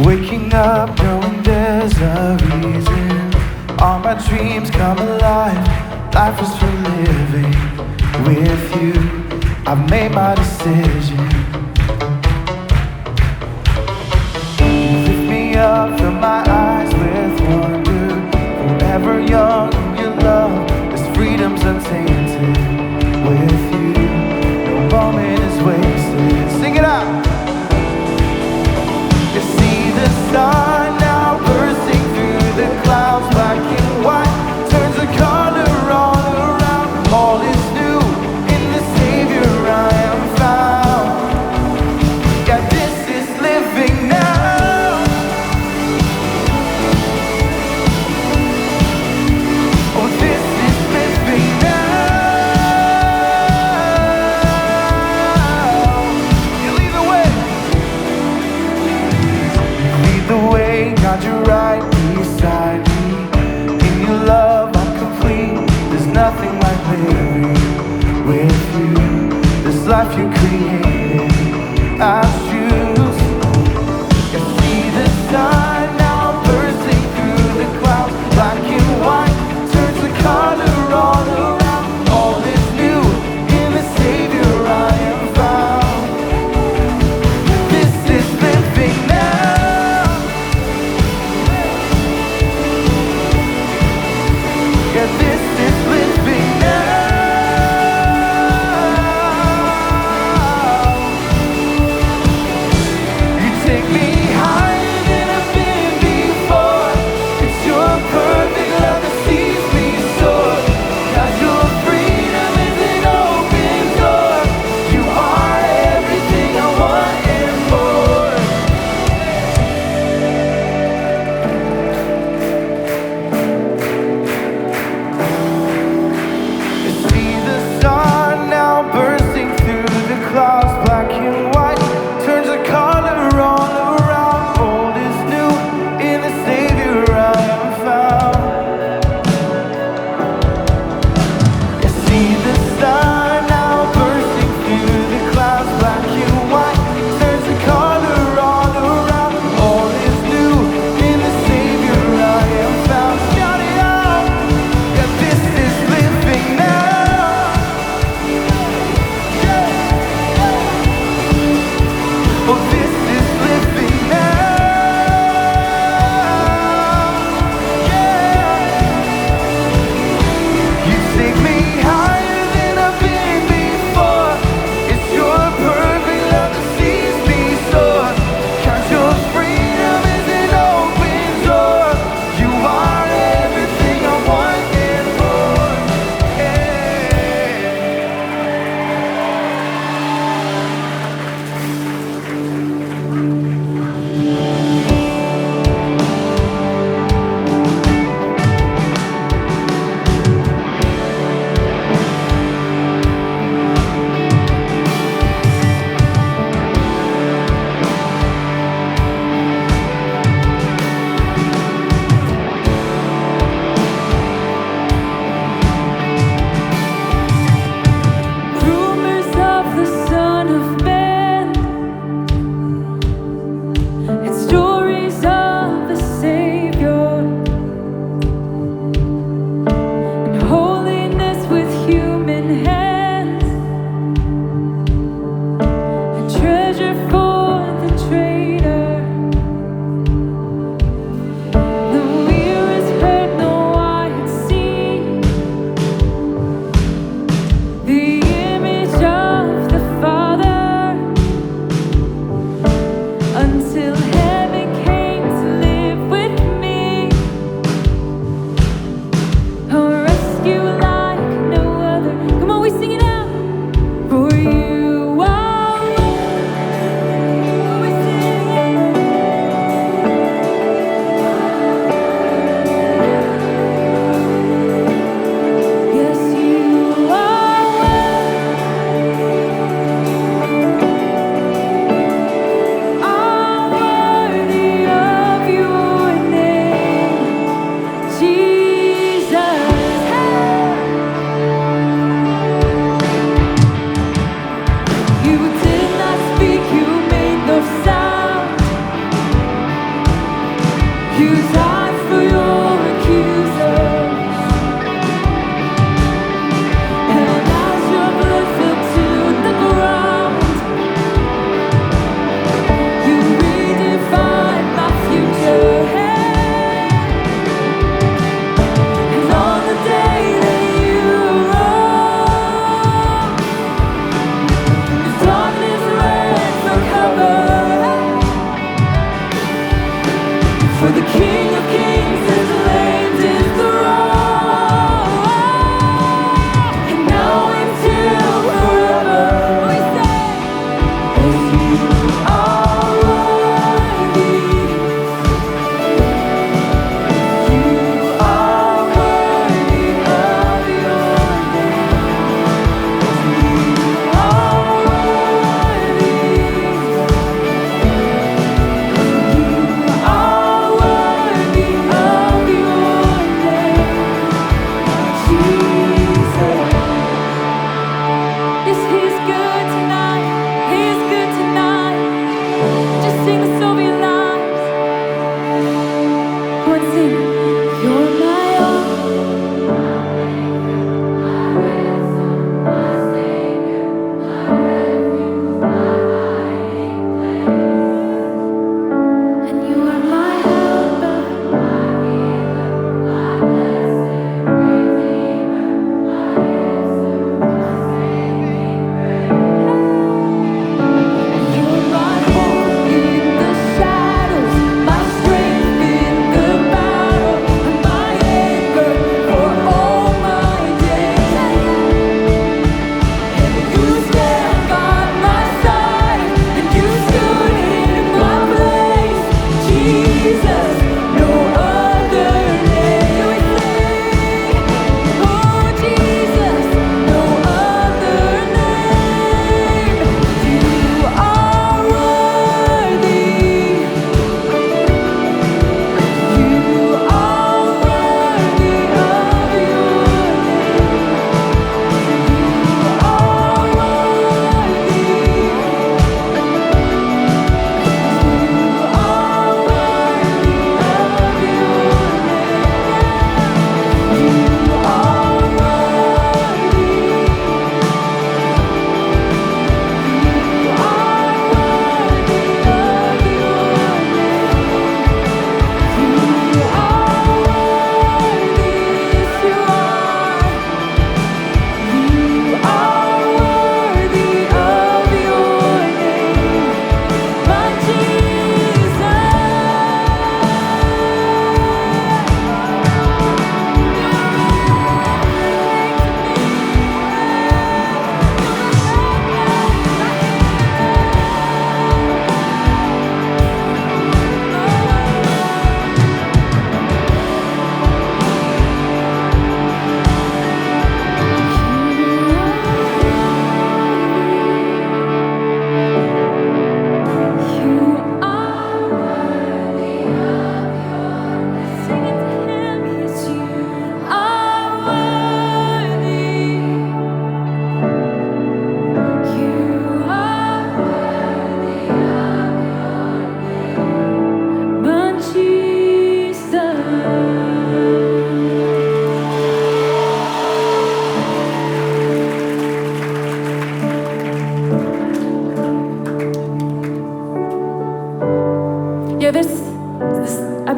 Waking up knowing there's a reason. All my dreams come alive. Life is for living with you. I've made my decision. You lift me up, fill my eyes with wonder. Forever young in your love. This freedom's untainted with you. No moment is wasted. Sing it out. You see the sun now bursting through the clouds, black and white, turns the color all around. All is new in the Savior I am found. Yeah, this is living now. Oh, this is living now. You lead the way. Lead the way, God, you're right beside me. In your love, I'm complete. There's nothing like living with you. This life you created, I choose. You see the sun now bursting through the clouds, black and white, turns the color all around. All is new in the Savior I am found. This is living now. Yeah, this is living now. Oh, this is living now. Yeah. You take me higher than I've been before. It's your perfect love that sees me soar. 'Cause your freedom is an open door. You are everything I want and more. Yeah.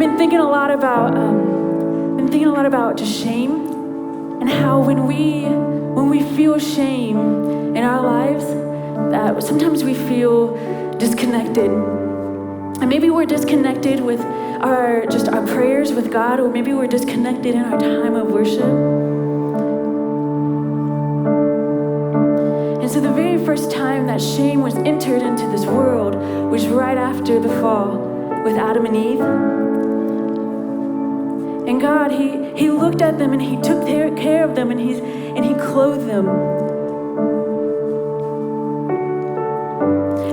been thinking a lot about just shame, and how when we feel shame in our lives, that sometimes we feel disconnected. And maybe we're disconnected with our prayers with God, or maybe we're disconnected in our time of worship. And so the very first time that shame was entered into this world was right after the fall with Adam and Eve. And God, He looked at them and He took care of them and He clothed them.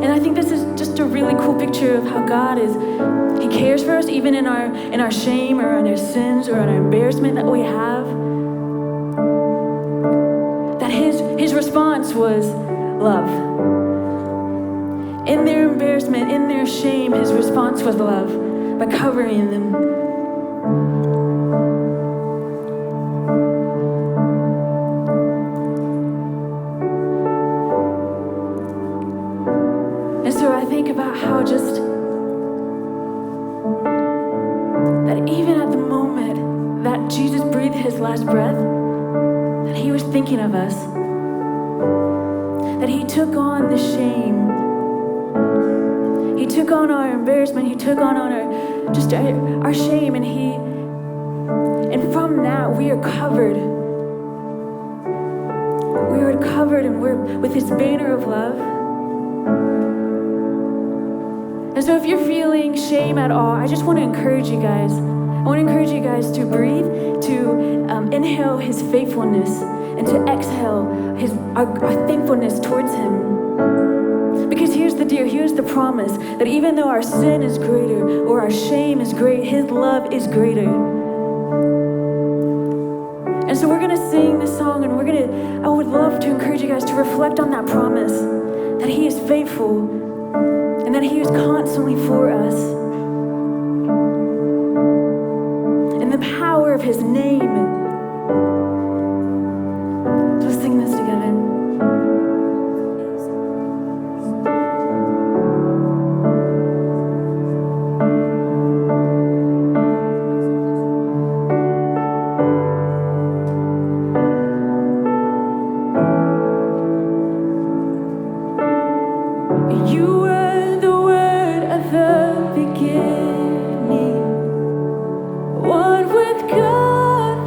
And I think this is just a really cool picture of how God He cares for us even in our shame or in our sins or in our embarrassment that we have. That His response was love. In their embarrassment, in their shame, His response was love by covering them. And so I think about how just that even at the moment that Jesus breathed His last breath, that He was thinking of us, that He took on the shame, He took on our embarrassment, He took on our shame, and from that we are covered. We are covered, and we're with His banner of love. And so if you're feeling shame at all, I just want to encourage you guys. I want to encourage you guys to breathe, to inhale His faithfulness, and to exhale our thankfulness towards Him. Because here's the deal, here's the promise, that even though our sin is greater or our shame is great, His love is greater. And so we're going to sing this song, and I would love to encourage you guys to reflect on that promise, that He is faithful, and that He is constantly for us. In the power of His name. Let's sing this together. You were the Word at the beginning, one with God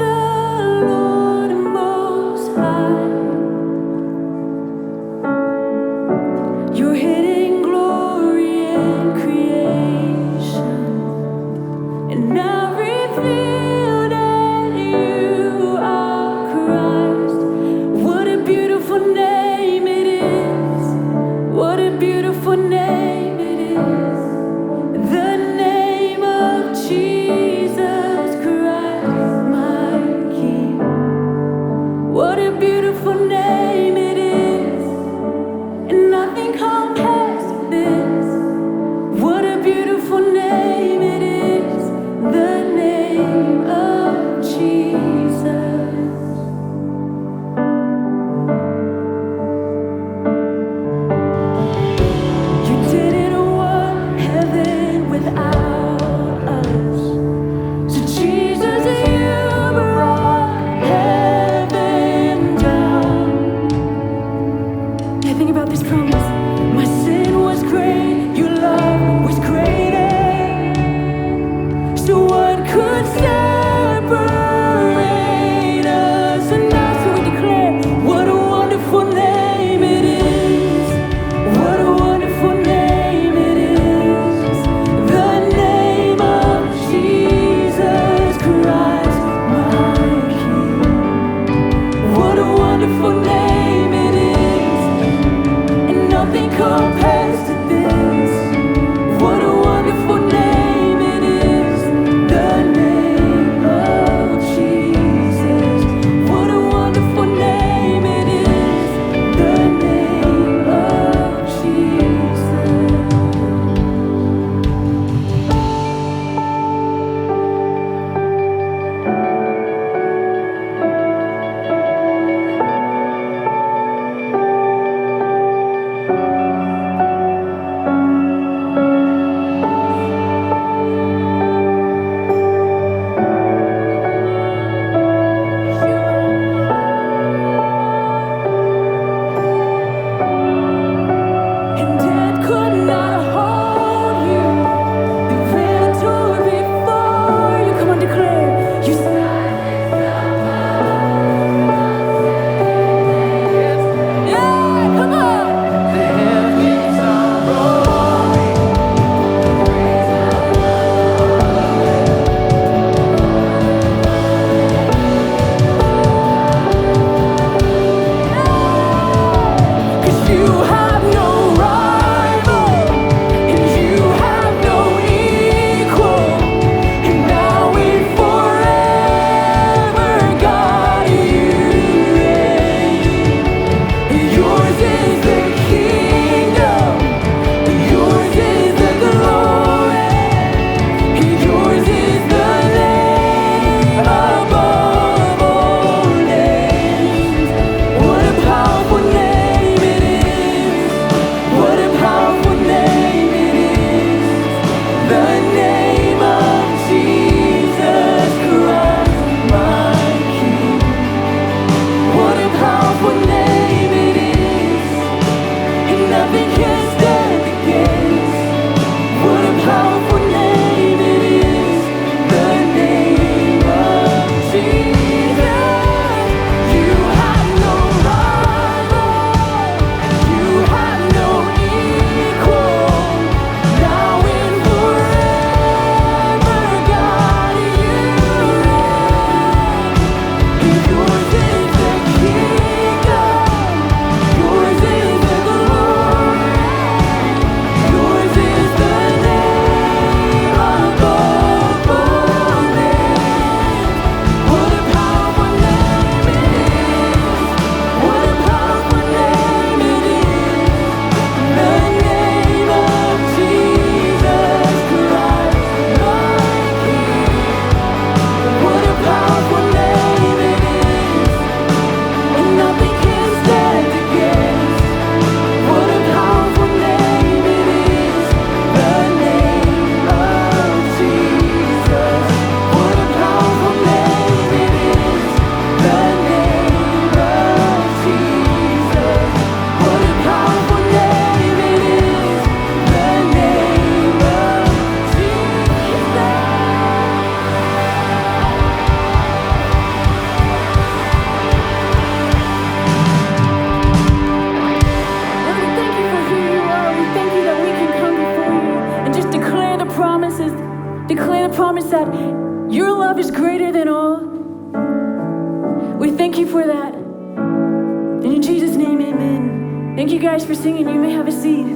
promises, declare the promise that your love is greater than all. We thank you for that. And in Jesus' name, amen. Thank you guys for singing. You may have a seat.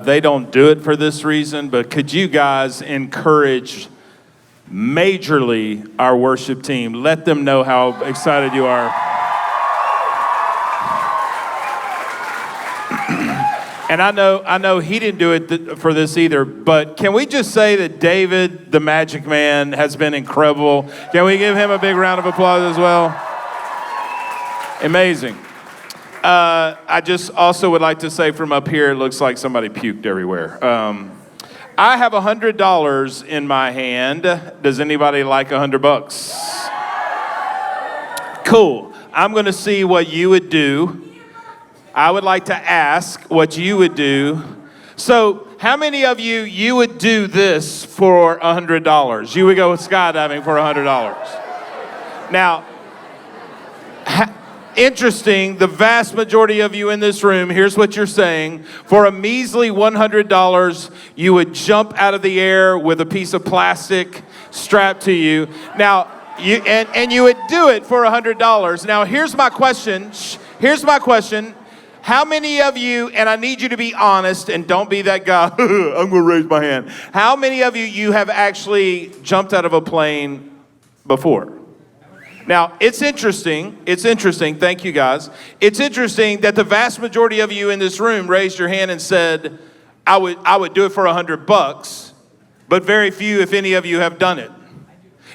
They don't do it for this reason, but could you guys encourage majorly our worship team? Let them know how excited you are. And I know he didn't do it for this either, but can we just say that David, the Magic Man, has been incredible? Can we give him a big round of applause as well? Amazing. I just also would like to say from up here, it looks like somebody puked everywhere. I have $100 in my hand. Does anybody like $100? Cool. I'm going to see what you would do. I would like to ask what you would do. So how many of you would do this for $100? You would go skydiving for $100. Now, interesting, the vast majority of you in this room, here's what you're saying. For a measly $100, you would jump out of the air with a piece of plastic strapped to you. Now, and you would do it for $100. Now, here's my question. How many of you, and I need you to be honest and don't be that guy, I'm going to raise my hand. How many of you have actually jumped out of a plane before? Now, it's interesting, thank you guys. It's interesting that the vast majority of you in this room raised your hand and said, I would do it for $100, but very few, if any of you, have done it.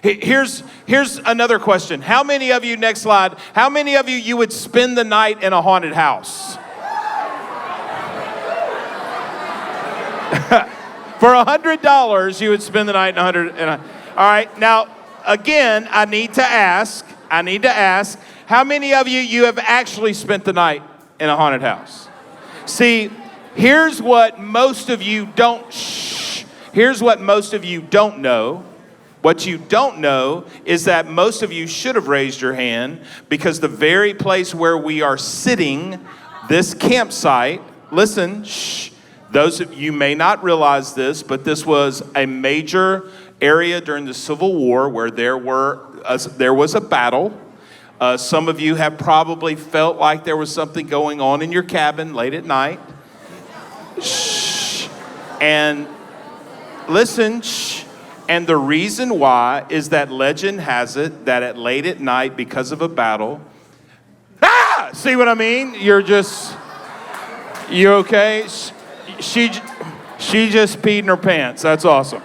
Here's another question. How many of you, next slide, how many of you would spend the night in a haunted house? For $100, you would spend the night in all right, now, again, I need to ask, how many of you have actually spent the night in a haunted house? See, here's what most of you don't know. What you don't know is that most of you should have raised your hand, because the very place where we are sitting, this campsite, listen, those of you may not realize this, but this was a major area during the Civil War where there was a battle. Some of you have probably felt like there was something going on in your cabin late at night. And listen, and the reason why is that legend has it that at late at night, because of a battle, see what I mean? You okay? She just peed in her pants. That's awesome.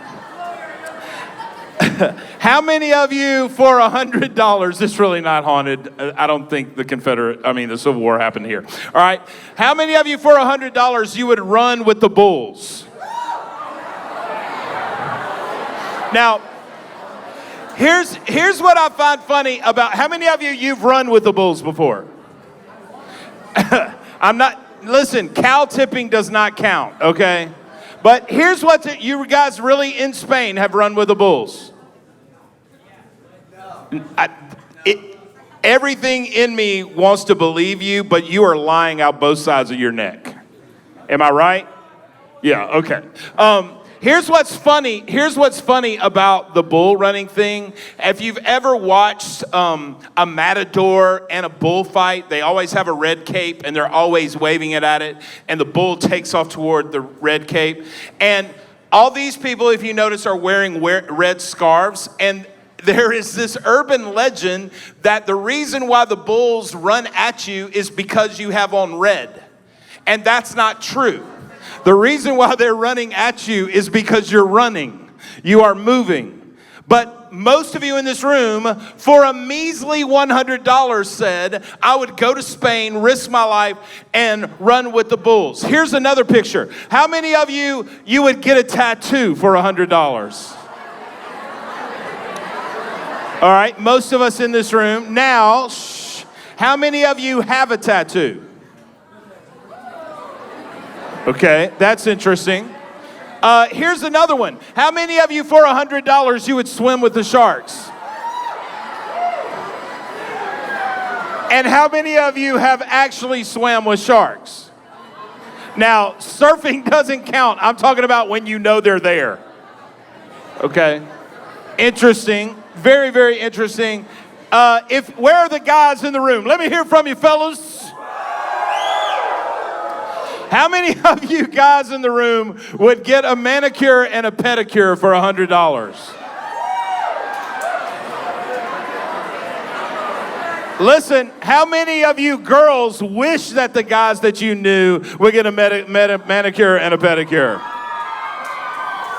How many of you for $100, it's really not haunted. I don't think the Civil War happened here. All right. How many of you for $100 you would run with the bulls? Now, here's what I find funny about, how many of you've run with the bulls before? Listen, cow tipping does not count, okay? But here's what you guys really in Spain have run with the bulls. Everything in me wants to believe you, but you are lying out both sides of your neck. Am I right? Yeah, okay. Here's what's funny about the bull running thing. If you've ever watched a matador and a bullfight, they always have a red cape and they're always waving it at it, and the bull takes off toward the red cape. And All these people, if you notice, are wearing red scarves, and there is this urban legend that the reason why the bulls run at you is because you have on red. And that's not true. The reason why they're running at you is because you're running. You are moving. But most of you in this room, for a measly $100, said, I would go to Spain, risk my life, and run with the bulls. Here's another picture. How many of you would get a tattoo for $100? All right, most of us in this room. Now, how many of you have a tattoo? Okay, that's interesting. Here's another one. How many of you, for $100, you would swim with the sharks? And how many of you have actually swam with sharks? Now, surfing doesn't count. I'm talking about when you know they're there. Okay, interesting. Very, very interesting. Where are the guys in the room? Let me hear from you, fellas. How many of you guys in the room would get a manicure and a pedicure for $100? Listen, how many of you girls wish that the guys that you knew would get a manicure and a pedicure?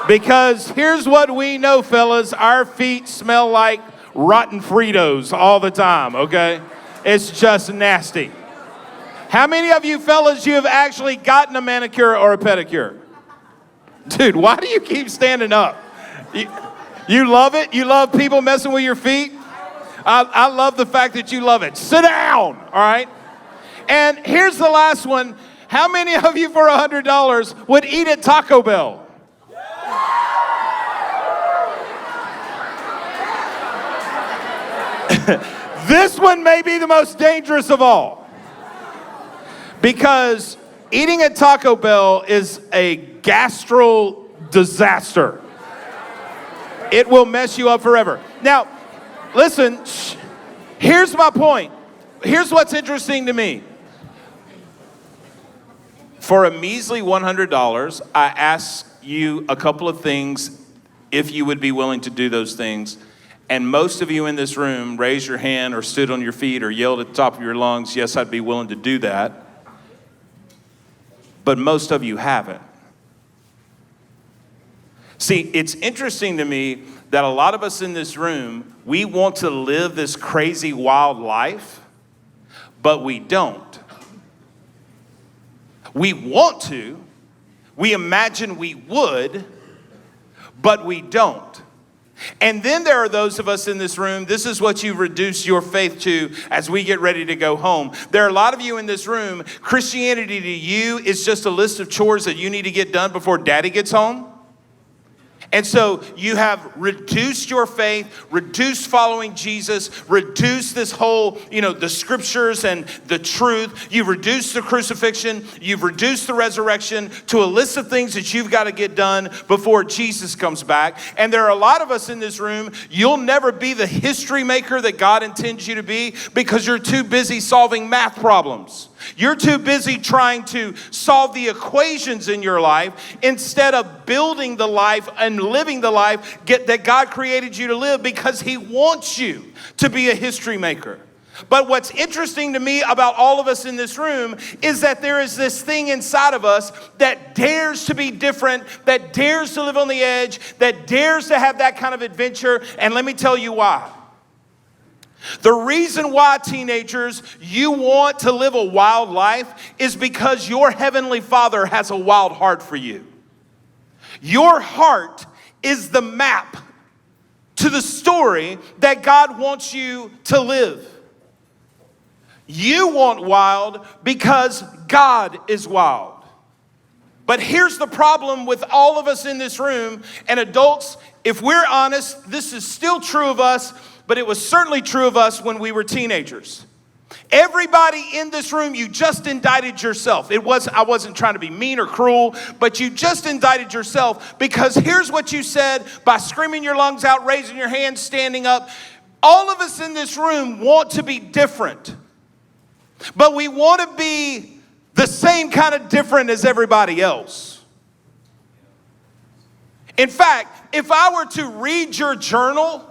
Because here's what we know, fellas. Our feet smell like rotten Fritos all the time, okay? It's just nasty. How many of you fellas, you have actually gotten a manicure or a pedicure? Dude, why do you keep standing up? You love it? You love people messing with your feet? I love the fact that you love it. Sit down, all right? And here's the last one. How many of you for $100 would eat at Taco Bell? This one may be the most dangerous of all. Because eating at Taco Bell is a gastro disaster. It will mess you up forever. Now, listen, here's my point. Here's what's interesting to me. For a measly $100, I ask you a couple of things if you would be willing to do those things. And most of you in this room raised your hand or stood on your feet or yelled at the top of your lungs, yes, I'd be willing to do that. But most of you haven't. See, it's interesting to me that a lot of us in this room, we want to live this crazy, wild life, but we don't. We want to, we imagine we would, but we don't. And then there are those of us in this room, this is what you reduce your faith to as we get ready to go home. There are a lot of you in this room, Christianity to you is just a list of chores that you need to get done before daddy gets home. And so you have reduced your faith, reduced following Jesus, reduced this whole, the scriptures and the truth. You've reduced the crucifixion. You've reduced the resurrection to a list of things that you've got to get done before Jesus comes back. And there are a lot of us in this room, you'll never be the history maker that God intends you to be because you're too busy solving math problems. You're too busy trying to solve the equations in your life instead of building the life and living the life that God created you to live because He wants you to be a history maker. But what's interesting to me about all of us in this room is that there is this thing inside of us that dares to be different, that dares to live on the edge, that dares to have that kind of adventure. And let me tell you why. The reason why, teenagers, you want to live a wild life is because your Heavenly Father has a wild heart for you. Your heart is the map to the story that God wants you to live. You want wild because God is wild. But here's the problem with all of us in this room, and adults, if we're honest, this is still true of us, but it was certainly true of us when we were teenagers. Everybody in this room, you just indicted yourself. I wasn't trying to be mean or cruel, but you just indicted yourself because here's what you said by screaming your lungs out, raising your hand, standing up. All of us in this room want to be different, but we want to be the same kind of different as everybody else. In fact, if I were to read your journal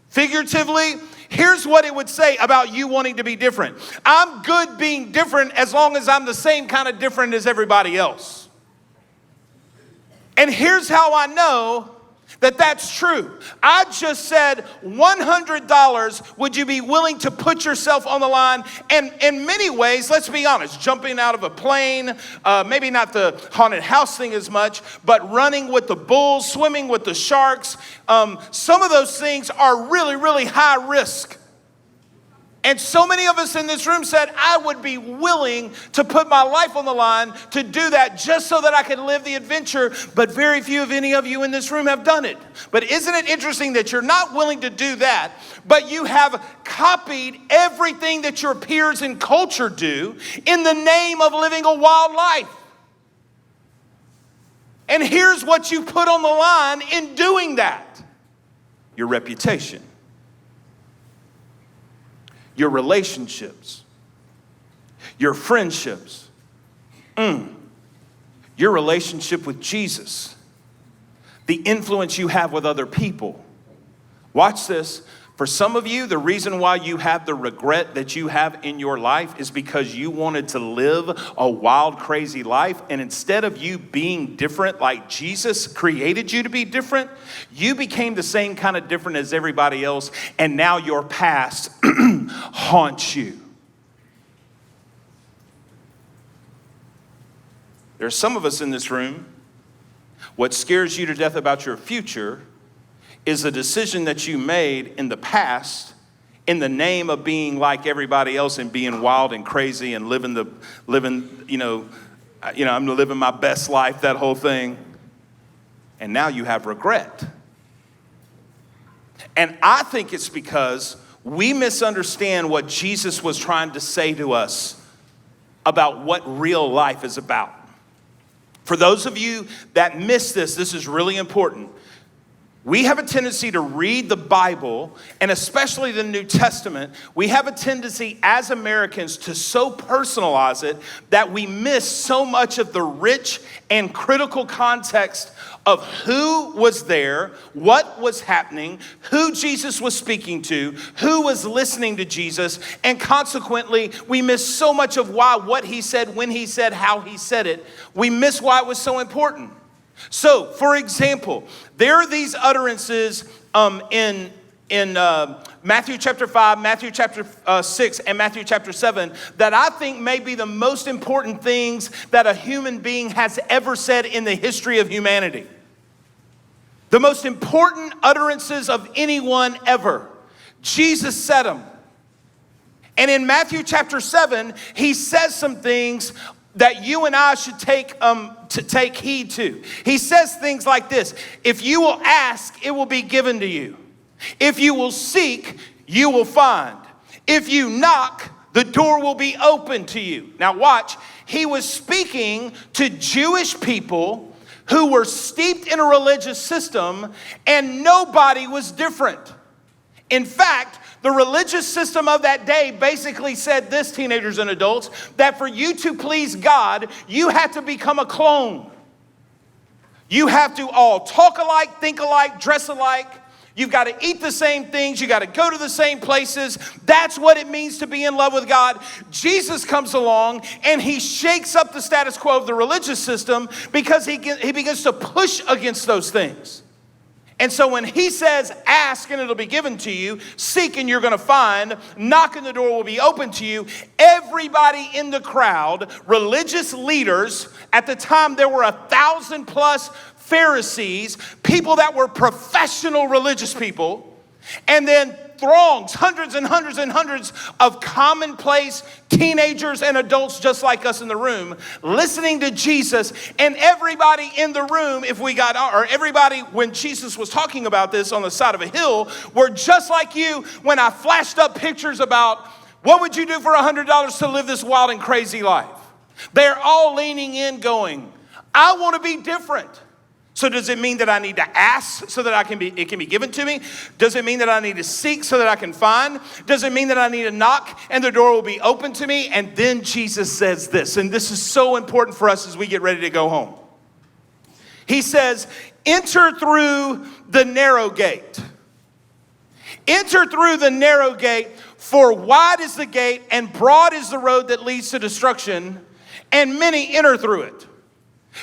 figuratively, here's what it would say about you wanting to be different. I'm good being different as long as I'm the same kind of different as everybody else. And here's how I know that that's true. I just said $100, would you be willing to put yourself on the line? And in many ways, let's be honest, jumping out of a plane, maybe not the haunted house thing as much, but running with the bulls, swimming with the sharks, some of those things are really, really high risk. And so many of us in this room said, I would be willing to put my life on the line to do that just so that I could live the adventure. But very few of any of you in this room have done it. But isn't it interesting that you're not willing to do that, but you have copied everything that your peers in culture do in the name of living a wild life? And here's what you put on the line in doing that: your reputation, your relationships, your friendships, your relationship with Jesus, the influence you have with other people. Watch this. For some of you, the reason why you have the regret that you have in your life is because you wanted to live a wild, crazy life. And instead of you being different like Jesus created you to be different, you became the same kind of different as everybody else. And now your past haunts you. There are some of us in this room, what scares you to death about your future is a decision that you made in the past in the name of being like everybody else and being wild and crazy and living, I'm living my best life, that whole thing. And now you have regret. And I think it's because we misunderstand what Jesus was trying to say to us about what real life is about. For those of you that miss this is really important. We have a tendency to read the Bible, and especially the New Testament, we have a tendency as Americans to so personalize it that we miss so much of the rich and critical context of who was there, what was happening, who Jesus was speaking to, who was listening to Jesus, and consequently, we miss so much of why what he said, when he said, how he said it. We miss why it was so important. So, for example, there are these utterances in Matthew chapter 5, Matthew chapter 6, and Matthew chapter 7 that I think may be the most important things that a human being has ever said in the history of humanity. The most important utterances of anyone ever. Jesus said them. And in Matthew chapter 7, he says some things that you and I should take heed to. He says things like this: if you will ask, it will be given to you. If you will seek, you will find. If you knock, the door will be open to you. Now watch, he was speaking to Jewish people who were steeped in a religious system, and nobody was different. In fact, the religious system of that day basically said this, teenagers and adults, that for you to please God, you had to become a clone. You have to all talk alike, think alike, dress alike. You've got to eat the same things. You got to go to the same places. That's what it means to be in love with God. Jesus comes along and he shakes up the status quo of the religious system because he begins to push against those things. And so when he says, ask and it'll be given to you, seek and you're going to find, knock and the door will be open to you, everybody in the crowd, religious leaders, at the time there were 1,000+ Pharisees, people that were professional religious people, and then throngs, hundreds and hundreds and hundreds of commonplace teenagers and adults just like us in the room, listening to Jesus. And everybody in the room, everybody when Jesus was talking about this on the side of a hill, were just like you when I flashed up pictures about what would you do for $100 to live this wild and crazy life. They're all leaning in going, I want to be different. So does it mean that I need to ask so that it can be given to me? Does it mean that I need to seek so that I can find? Does it mean that I need to knock and the door will be open to me? And then Jesus says this, and this is so important for us as we get ready to go home. He says, enter through the narrow gate. Enter through the narrow gate, for wide is the gate and broad is the road that leads to destruction, and many enter through it.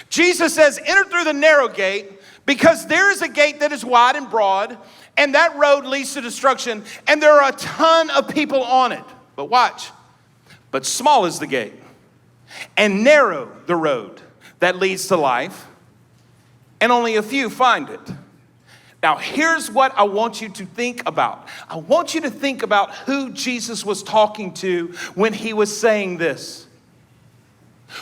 Jesus says, enter through the narrow gate because there is a gate that is wide and broad, and that road leads to destruction, and there are a ton of people on it. But watch, but small is the gate, and narrow the road that leads to life, and only a few find it. Now, here's what I want you to think about. I want you to think about who Jesus was talking to when he was saying this.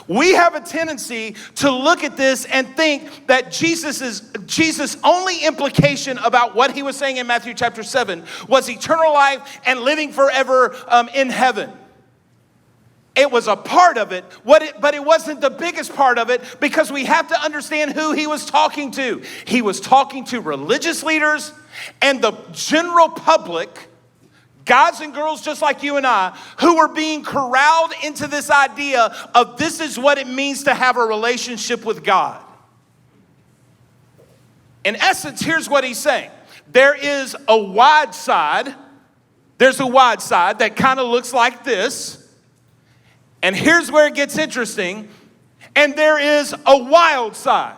We have a tendency to look at this and think that Jesus' only implication about what he was saying in Matthew chapter 7 was eternal life and living forever in heaven. It was a part of it, but it wasn't the biggest part of it, because we have to understand who he was talking to. He was talking to religious leaders and the general public, guys and girls just like you and I, who were being corralled into this idea of this is what it means to have a relationship with God. In essence, here's what he's saying. There is a wide side. There's a wide side that kind of looks like this. And here's where it gets interesting. And there is a wild side.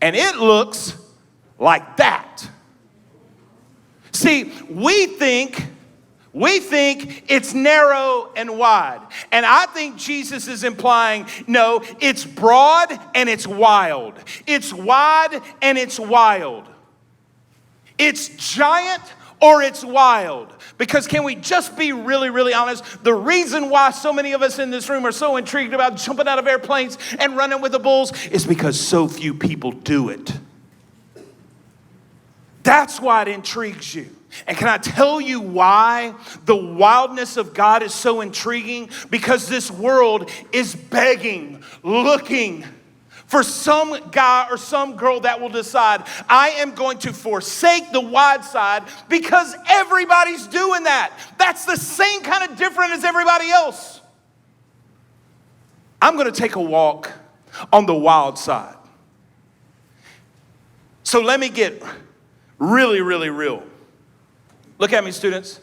And it looks like that. See, we think it's narrow and wide. And I think Jesus is implying, no, it's broad and it's wild. It's wide and it's wild. It's giant or it's wild. Because can we just be really, really honest? The reason why so many of us in this room are so intrigued about jumping out of airplanes and running with the bulls is because so few people do it. That's why it intrigues you. And can I tell you why the wildness of God is so intriguing? Because this world is begging, looking for some guy or some girl that will decide, I am going to forsake the wide side because everybody's doing that. That's the same kind of different as everybody else. I'm going to take a walk on the wild side. So let me get really, really real. Look at me, students.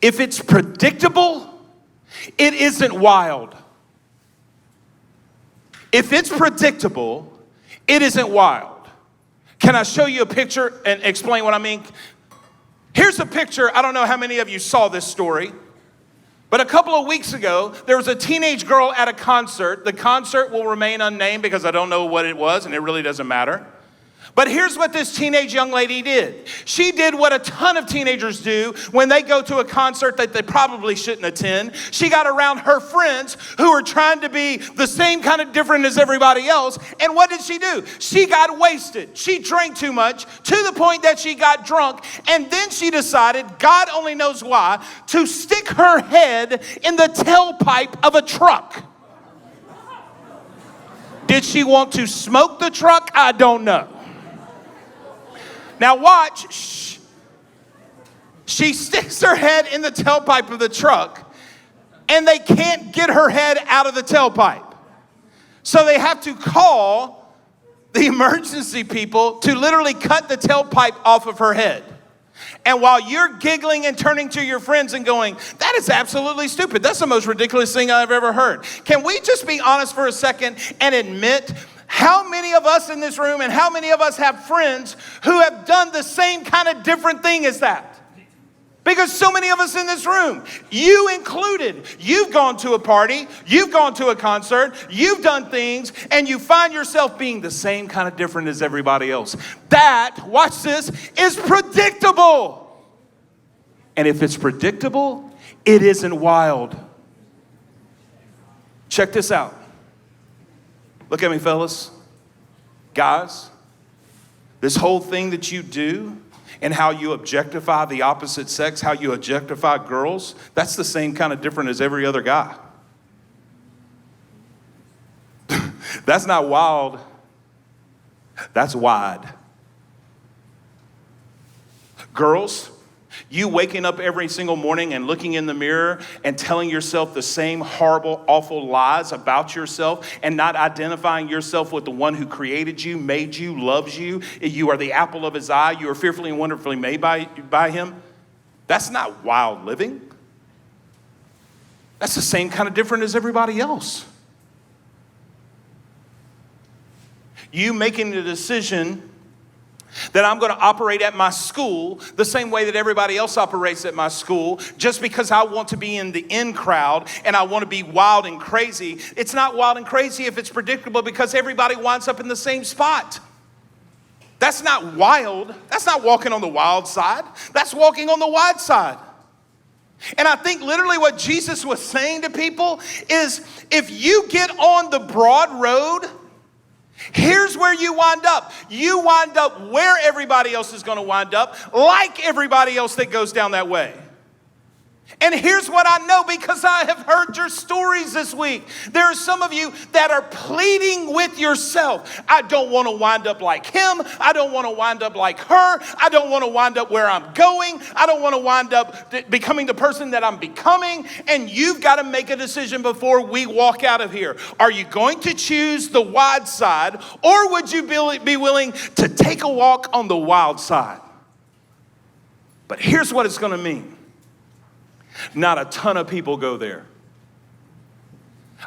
If it's predictable, it isn't wild. If it's predictable, it isn't wild. Can I show you a picture and explain what I mean? Here's a picture. I don't know how many of you saw this story, but a couple of weeks ago, there was a teenage girl at a concert. The concert will remain unnamed because I don't know what it was, and it really doesn't matter. But here's what this teenage young lady did. She did what a ton of teenagers do when they go to a concert that they probably shouldn't attend. She got around her friends who were trying to be the same kind of different as everybody else. And what did she do? She got wasted. She drank too much to the point that she got drunk. And then she decided, God only knows why, to stick her head in the tailpipe of a truck. Did she want to smoke the truck? I don't know. Now watch, shh. She sticks her head in the tailpipe of the truck and they can't get her head out of the tailpipe. So they have to call the emergency people to literally cut the tailpipe off of her head. And while you're giggling and turning to your friends and going, that is absolutely stupid. That's the most ridiculous thing I've ever heard. Can we just be honest for a second and admit how many of us in this room and how many of us have friends who have done the same kind of different thing as that? Because so many of us in this room, you included, you've gone to a party, you've gone to a concert, you've done things, and you find yourself being the same kind of different as everybody else. That, watch this, is predictable. And if it's predictable, it isn't wild. Check this out. Look at me, fellas. Guys, this whole thing that you do and how you objectify the opposite sex, how you objectify girls, that's the same kind of different as every other guy. That's not wild. That's wide. Girls, You waking up every single morning and looking in the mirror and telling yourself the same horrible, awful lies about yourself and not identifying yourself with the one who created you, made you, loves you. You are the apple of his eye. You are fearfully and wonderfully made by him. That's not wild living. That's the same kind of different as everybody else. You making the decision that I'm going to operate at my school the same way that everybody else operates at my school just because I want to be in the in crowd and I want to be wild and crazy. It's not wild and crazy if it's predictable because everybody winds up in the same spot. That's not wild. That's not walking on the wild side. That's walking on the wide side. And I think literally what Jesus was saying to people is if you get on the broad road, here's where you wind up. You wind up where everybody else is going to wind up, like everybody else that goes down that way. And here's what I know because I have heard your stories this week. There are some of you that are pleading with yourself. I don't want to wind up like him. I don't want to wind up like her. I don't want to wind up where I'm going. I don't want to wind up becoming the person that I'm becoming. And you've got to make a decision before we walk out of here. Are you going to choose the wide side or would you be willing to take a walk on the wild side? But here's what it's going to mean. Not a ton of people go there.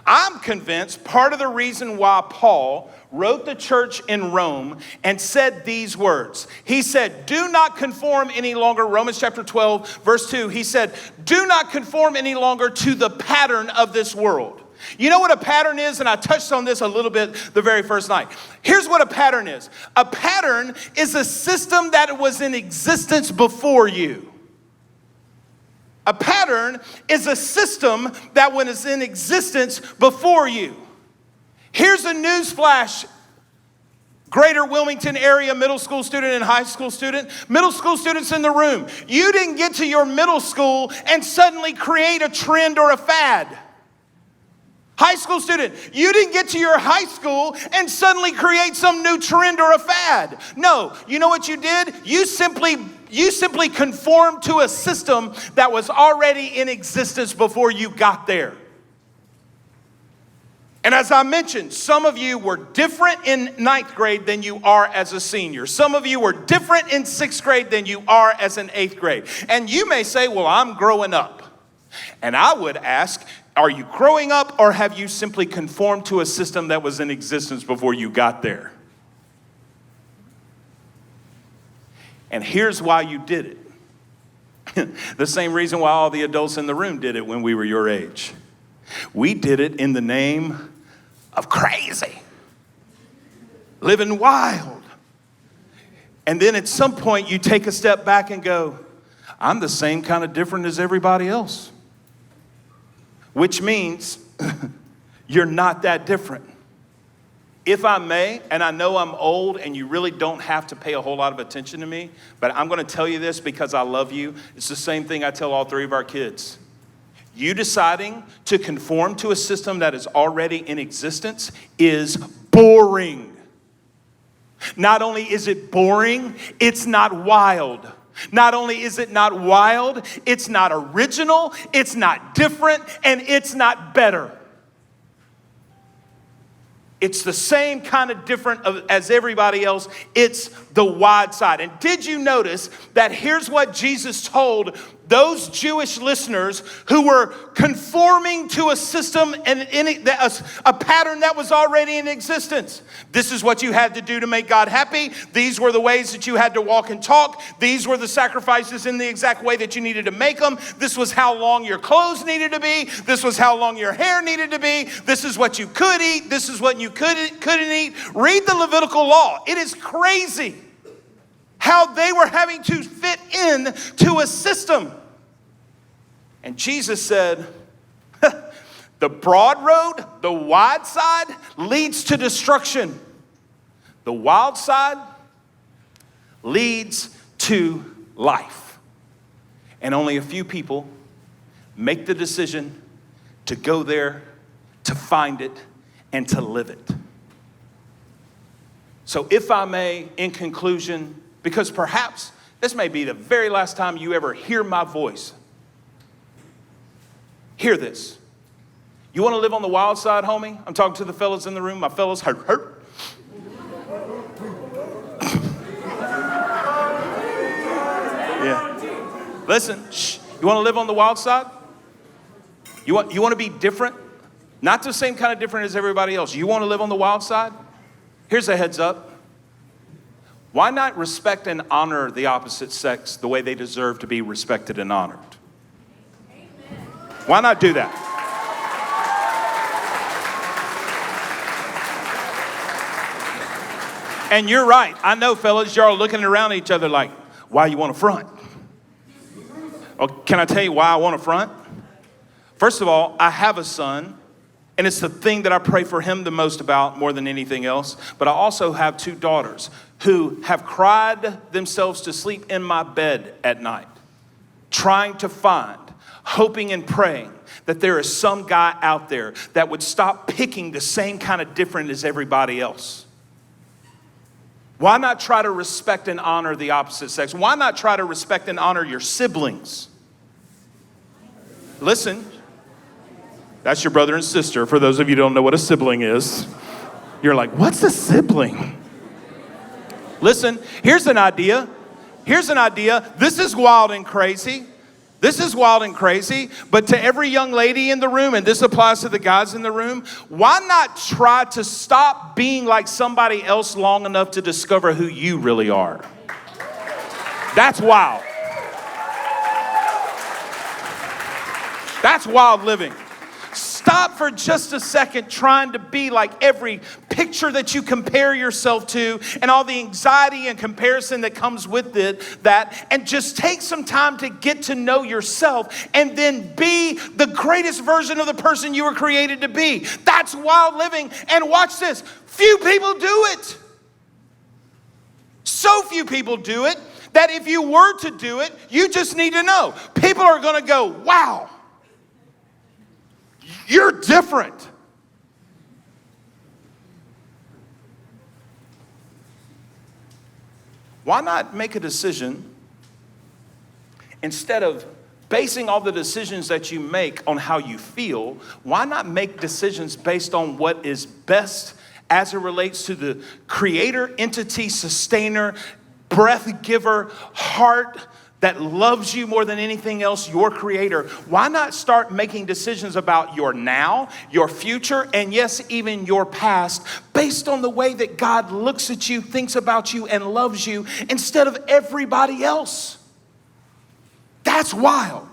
I'm convinced part of the reason why Paul wrote the church in Rome and said these words. He said, do not conform any longer, Romans chapter 12, verse 2. He said, do not conform any longer to the pattern of this world. You know what a pattern is? And I touched on this a little bit the very first night. Here's what a pattern is. A pattern is a system that was in existence before you. A pattern is a system that was in existence before you. Here's a news flash. Greater Wilmington area middle school student and high school student. Middle school students in the room. You didn't get to your middle school and suddenly create a trend or a fad. High school student, you didn't get to your high school and suddenly create some new trend or a fad. No, you know what you did? You simply conformed to a system that was already in existence before you got there. And as I mentioned, some of you were different in ninth grade than you are as a senior. Some of you were different in sixth grade than you are as an eighth grade. And you may say, well, I'm growing up. And I would ask, are you growing up or have you simply conformed to a system that was in existence before you got there? And here's why you did it. The same reason why all the adults in the room did it when we were your age. We did it in the name of crazy, living wild. And then at some point you take a step back and go, I'm the same kind of different as everybody else. Which means you're not that different. If I may, and I know I'm old and you really don't have to pay a whole lot of attention to me, but I'm going to tell you this because I love you. It's the same thing I tell all three of our kids. You deciding to conform to a system that is already in existence is boring. Not only is it boring, it's not wild. Not only is it not wild, it's not original, it's not different, and it's not better. It's the same kind of different as everybody else. It's the wide side. And did you notice that here's what Jesus told those Jewish listeners who were conforming to a system and a pattern that was already in existence? This is what you had to do to make God happy. These were the ways that you had to walk and talk. These were the sacrifices in the exact way that you needed to make them. This was how long your clothes needed to be. This was how long your hair needed to be. This is what you could eat. This is what you couldn't eat. Read the Levitical law. It is crazy how they were having to fit in to a system. And Jesus said, the broad road, the wide side, leads to destruction. The wild side leads to life. And only a few people make the decision to go there, to find it, and to live it. So if I may, in conclusion, because perhaps This may be the very last time you ever hear my voice. Hear this. You want to live on the wild side, homie? I'm talking to the fellas in the room. My fellas, hurt. Yeah. Listen, shh. You want to live on the wild side? You want to be different? Not the same kind of different as everybody else. You want to live on the wild side? Here's a heads up. Why not respect and honor the opposite sex the way they deserve to be respected and honored? Why not do that? And you're right. I know, fellas, y'all are looking around at each other like, why you want to front? Well, can I tell you why I want to front? First of all, I have a son, and it's the thing that I pray for him the most about more than anything else. But I also have 2 daughters who have cried themselves to sleep in my bed at night, trying to find, hoping and praying that there is some guy out there that would stop picking the same kind of different as everybody else. Why not try to respect and honor the opposite sex? Why not try to respect and honor your siblings? Listen, that's your brother and sister. For those of you who don't know what a sibling is, you're like, what's a sibling? Listen, here's an idea. This is wild and crazy. But to every young lady in the room, and this applies to the guys in the room, why not try to stop being like somebody else long enough to discover who you really are? That's wild. That's wild living. Stop for just a second trying to be like every picture that you compare yourself to and all the anxiety and comparison that comes with that, and just take some time to get to know yourself and then be the greatest version of the person you were created to be. That's wild living. And watch this. Few people do it. So few people do it that if you were to do it, you just need to know. People are going to go, wow. You're different. Why not make a decision instead of basing all the decisions that you make on how you feel? Why not make decisions based on what is best as it relates to the creator, entity, sustainer, breath giver, heart that loves you more than anything else, your creator? Why not start making decisions about your now, your future, and yes, even your past, based on the way that God looks at you, thinks about you, and loves you instead of everybody else? That's wild.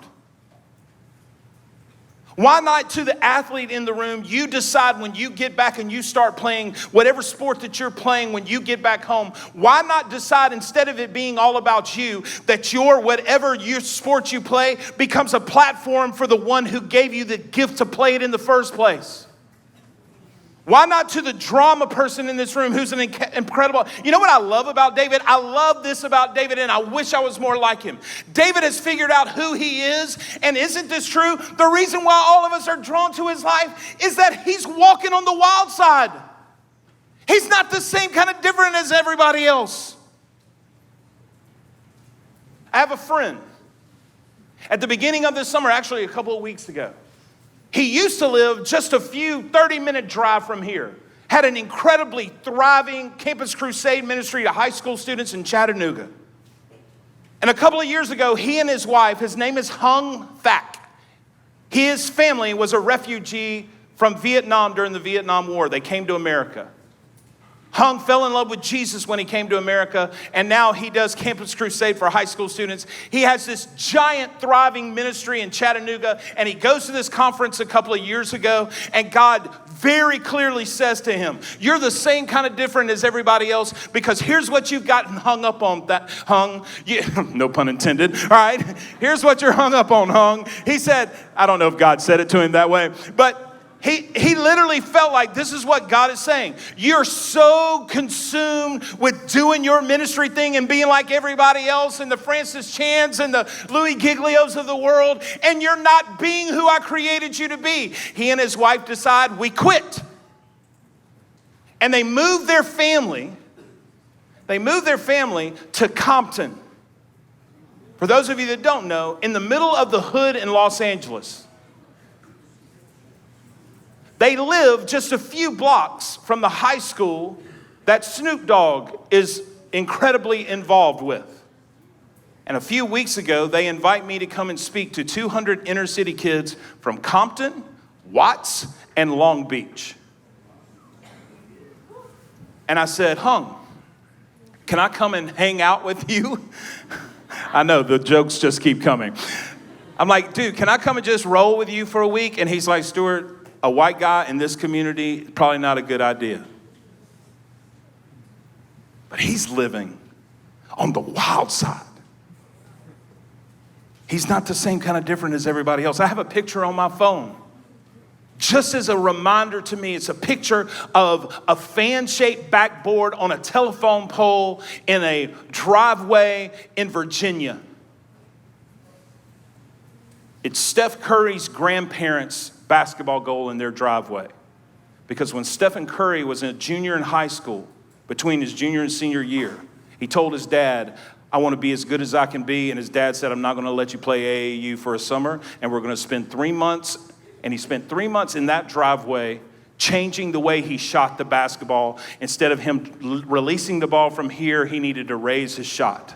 Why not, to the athlete in the room, you decide when you get back and you start playing whatever sport that you're playing when you get back home, why not decide, instead of it being all about you, that your whatever your sport you play becomes a platform for the one who gave you the gift to play it in the first place? Why not to the drama person in this room who's an incredible... You know what I love about David? I love this about David, and I wish I was more like him. David has figured out who he is, and isn't this true? The reason why all of us are drawn to his life is that he's walking on the wild side. He's not the same kind of different as everybody else. I have a friend. At the beginning of this summer, actually a couple of weeks ago, he used to live just a few 30-minute drive from here. Had an incredibly thriving Campus Crusade ministry to high school students in Chattanooga. And a couple of years ago, he and his wife, his name is Hung Thak. His family was a refugee from Vietnam during the Vietnam War. They came to America. Hung fell in love with Jesus when he came to America, and now he does Campus Crusade for high school students. He has this giant, thriving ministry in Chattanooga, and he goes to this conference a couple of years ago, and God very clearly says to him, you're the same kind of different as everybody else, because here's what you've gotten hung up on, no pun intended, all right? Here's what you're hung up on, Hung. He said, I don't know if God said it to him that way, but He literally felt like this is what God is saying. You're so consumed with doing your ministry thing and being like everybody else and the Francis Chans and the Louis Giglios of the world, and you're not being who I created you to be. He and his wife decide, we quit. And they moved their family to Compton. For those of you that don't know, in the middle of the hood in Los Angeles, they live just a few blocks from the high school that Snoop Dogg is incredibly involved with. And a few weeks ago, they invite me to come and speak to 200 inner city kids from Compton, Watts, and Long Beach. And I said, Hung, can I come and hang out with you? I know, the jokes just keep coming. I'm like, dude, can I come and just roll with you for a week? And he's like, Stuart, a white guy in this community, probably not a good idea. But he's living on the wild side. He's not the same kind of different as everybody else. I have a picture on my phone. Just as a reminder to me, it's a picture of a fan-shaped backboard on a telephone pole in a driveway in Virginia. It's Steph Curry's grandparents' basketball goal in their driveway. Because when Stephen Curry was a junior in high school, between his junior and senior year, he told his dad, I want to be as good as I can be. And his dad said, I'm not going to let you play AAU for a summer. And we're going to spend 3 months. And he spent 3 months in that driveway changing the way he shot the basketball. Instead of him releasing the ball from here, he needed to raise his shot.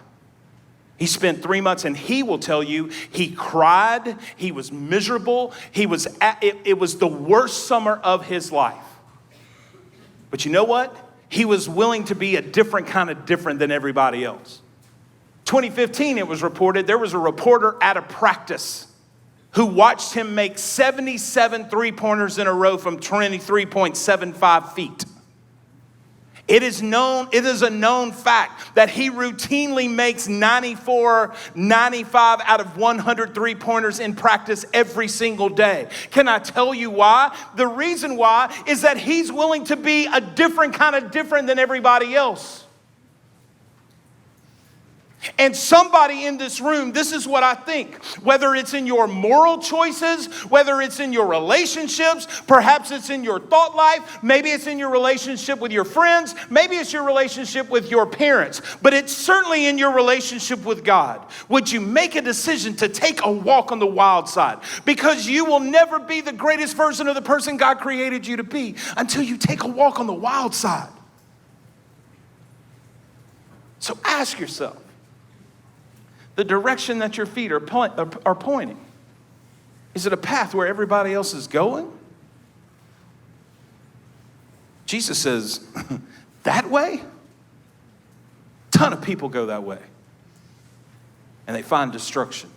He spent 3 months, and he will tell you, he cried. He was miserable. It was the worst summer of his life. But you know what? He was willing to be a different kind of different than everybody else. 2015, it was reported, there was a reporter at a practice who watched him make 77 three-pointers in a row from 23.75 feet. It is a known fact that he routinely makes 94, 95 out of 100 three-pointers in practice every single day. Can I tell you why? The reason why is that he's willing to be a different kind of different than everybody else. And somebody in this room, this is what I think, whether it's in your moral choices, whether it's in your relationships, perhaps it's in your thought life, maybe it's in your relationship with your friends, maybe it's your relationship with your parents, but it's certainly in your relationship with God. Would you make a decision to take a walk on the wild side? Because you will never be the greatest version of the person God created you to be until you take a walk on the wild side. So ask yourself, the direction that your feet are pointing, is it a path where everybody else is going? Jesus says, that way? A ton of people go that way. And they find destruction.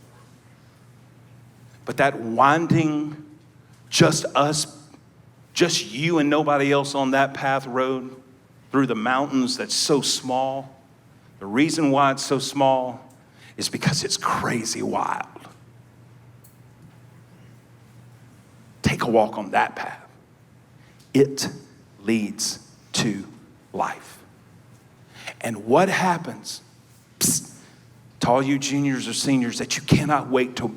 But that winding, just us, just you and nobody else on that path road through the mountains that's so small, the reason why it's so small is because it's crazy wild. Take a walk on that path. It leads to life. And what happens, to all you juniors or seniors that you cannot wait to,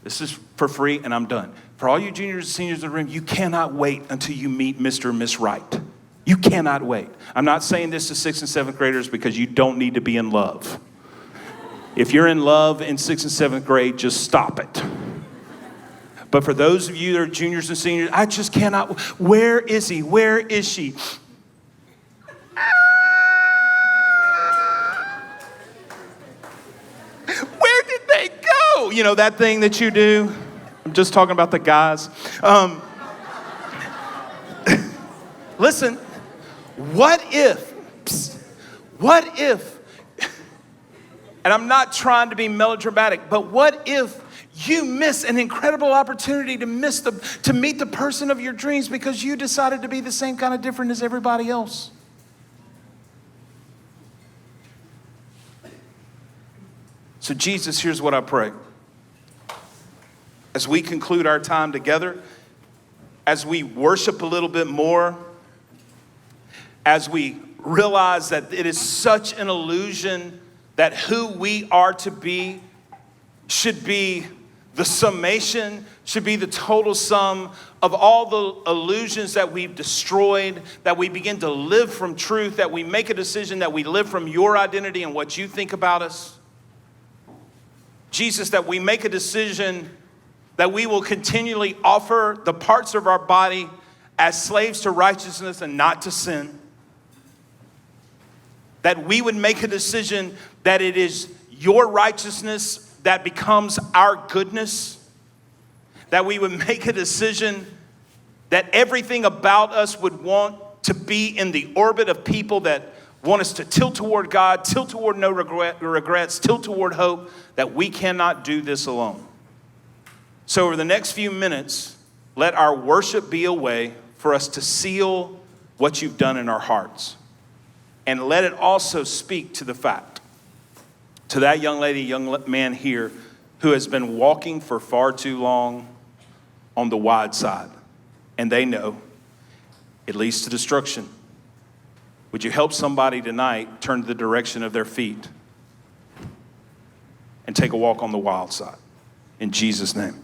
this is for free and I'm done. For all you juniors and seniors in the room, you cannot wait until you meet Mr. and Miss Right. You cannot wait. I'm not saying this to 6th and 7th graders because you don't need to be in love. If you're in love in 6th and 7th grade, just stop it. But for those of you that are juniors and seniors, I just cannot. Where is he? Where is she? Where did they go? You know, that thing that you do. I'm just talking about the guys. Listen, what if, and I'm not trying to be melodramatic, but what if you miss an incredible opportunity to meet the person of your dreams because you decided to be the same kind of different as everybody else? So Jesus, here's what I pray. As we conclude our time together, as we worship a little bit more, as we realize that it is such an illusion that who we are to be should be the summation, should be the total sum of all the illusions that we've destroyed, that we begin to live from truth, that we make a decision that we live from your identity and what you think about us. Jesus, that we make a decision that we will continually offer the parts of our body as slaves to righteousness and not to sin. That we would make a decision that it is your righteousness that becomes our goodness. That we would make a decision that everything about us would want to be in the orbit of people that want us to tilt toward God, tilt toward no regrets, tilt toward hope, that we cannot do this alone. So over the next few minutes, let our worship be a way for us to seal what you've done in our hearts. And let it also speak to the fact, to that young lady, young man here, who has been walking for far too long on the wide side. And they know it leads to destruction. Would you help somebody tonight turn to the direction of their feet and take a walk on the wild side? In Jesus' name.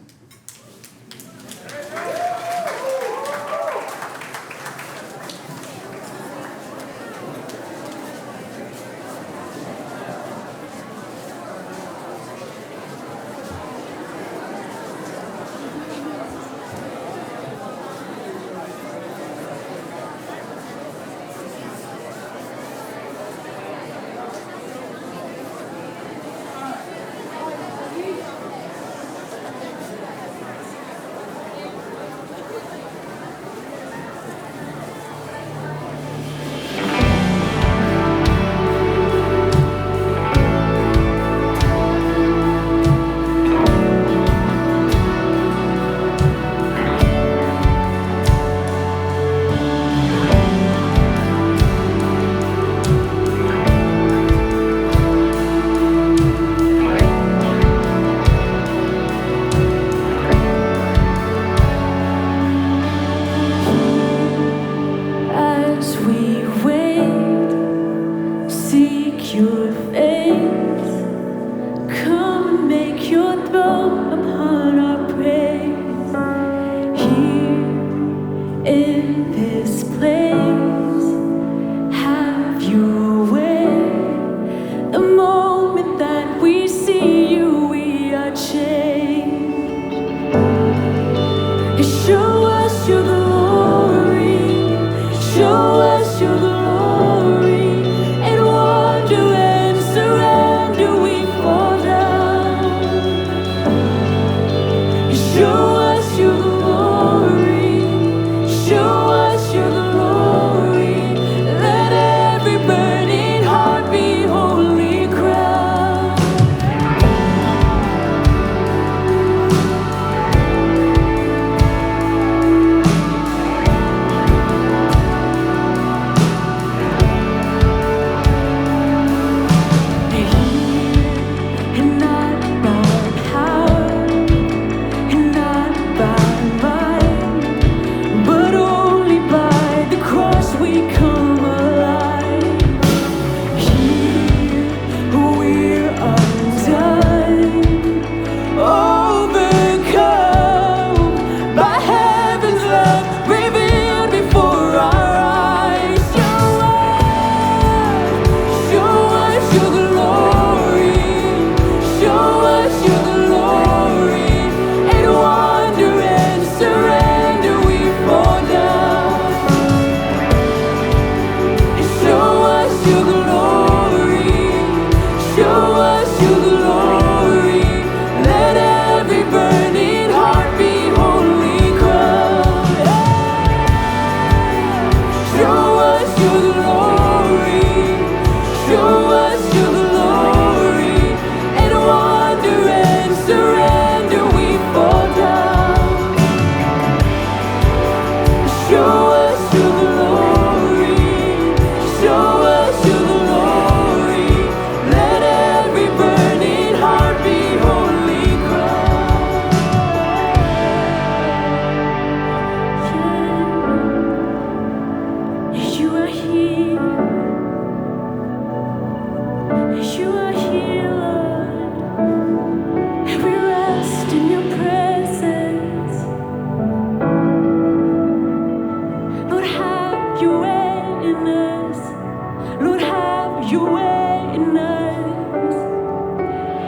You way in us,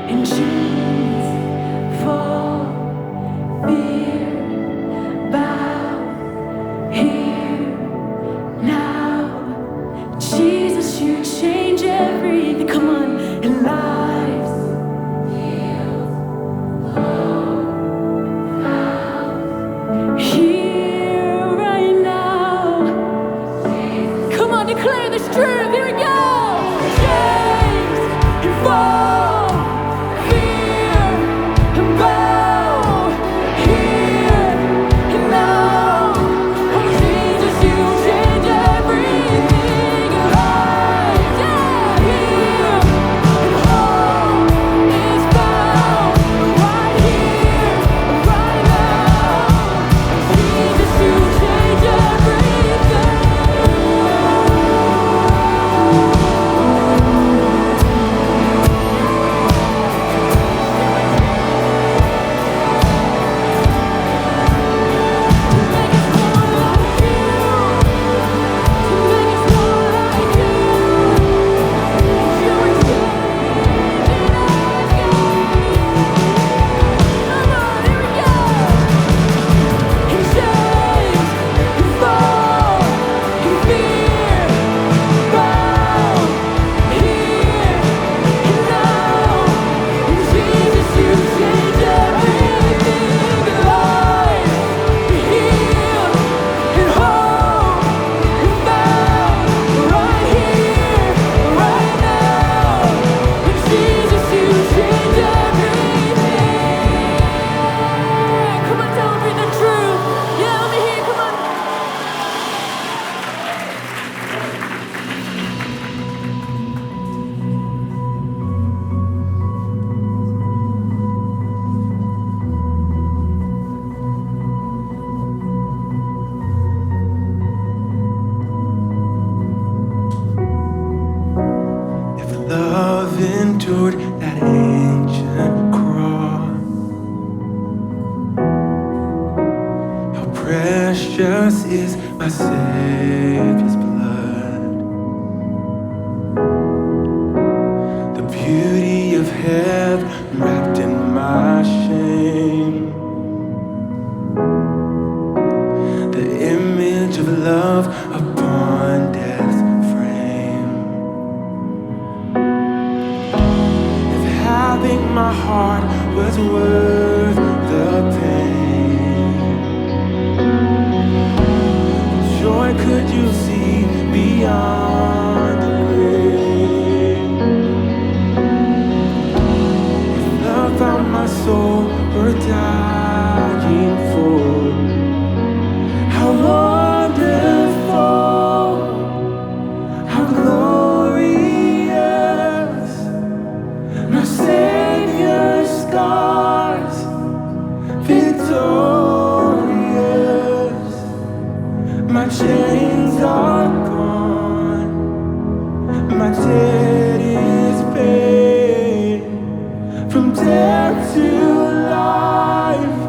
in Jesus. love endured that ancient cross. How precious is my Savior's blood. The beauty of heaven wrapped in my shame. The image of love upon death's frame. If having my heart was worth the pain, what joy could you see beyond the grave? If love found my soul worth dying for, how wonderful, how glorious, my Savior's scars, victorious. My chains are gone, my debt is paid, from death to life,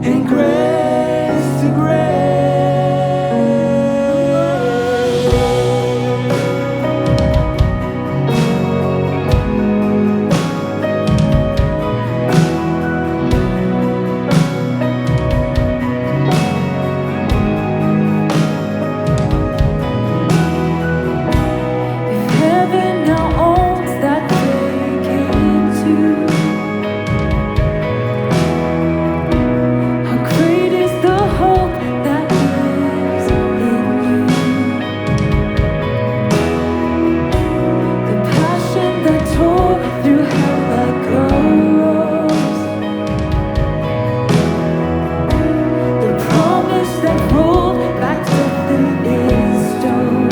and grace to grace. If heaven now owns that vacant tomb, how great is the hope that lives in you. The passion that tore through hell like a rose. The promise that rolled back death in stone.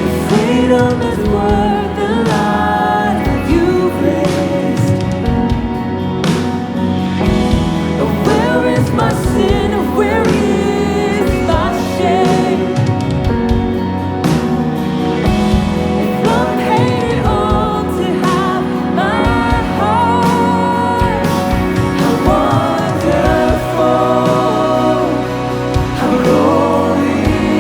If freedom is worth the life you've raised, where is my sin? Where is my shame? If love paid it all to have my heart, how wonderful, how glorious,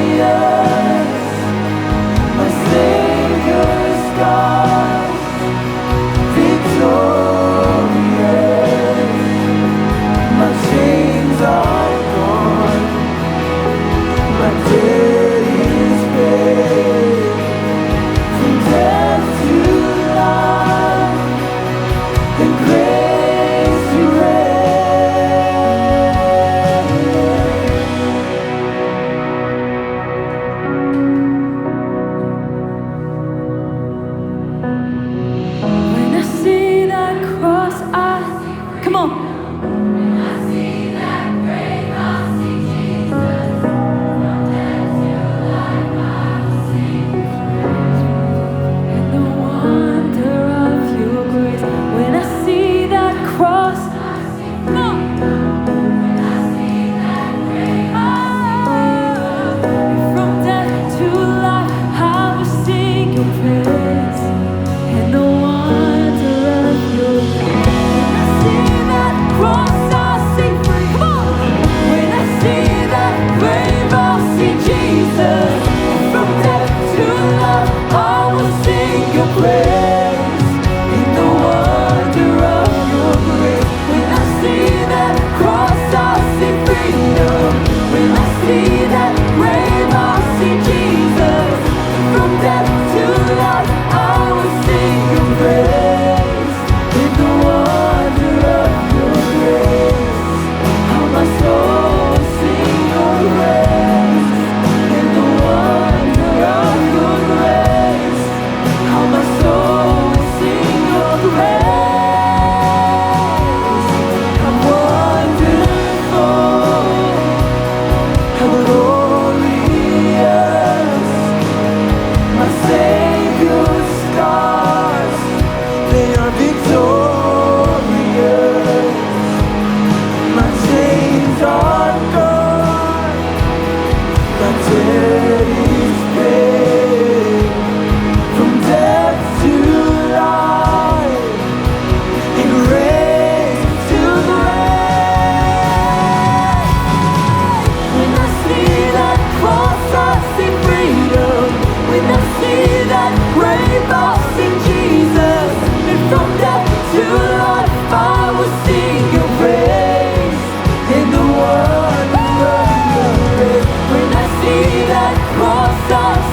my Savior's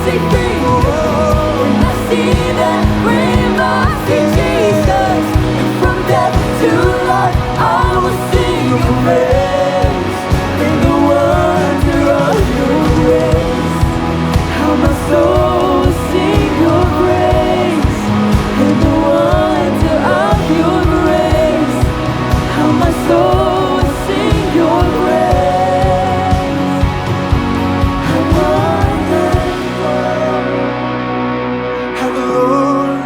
say free. When I see that rainbow, I see Jesus. And from death to life, I will sing your praise. In the wonder of your grace, how my soul will sing your praise. In the wonder of your grace, how my soul will sing your praise. I wonder how the Lord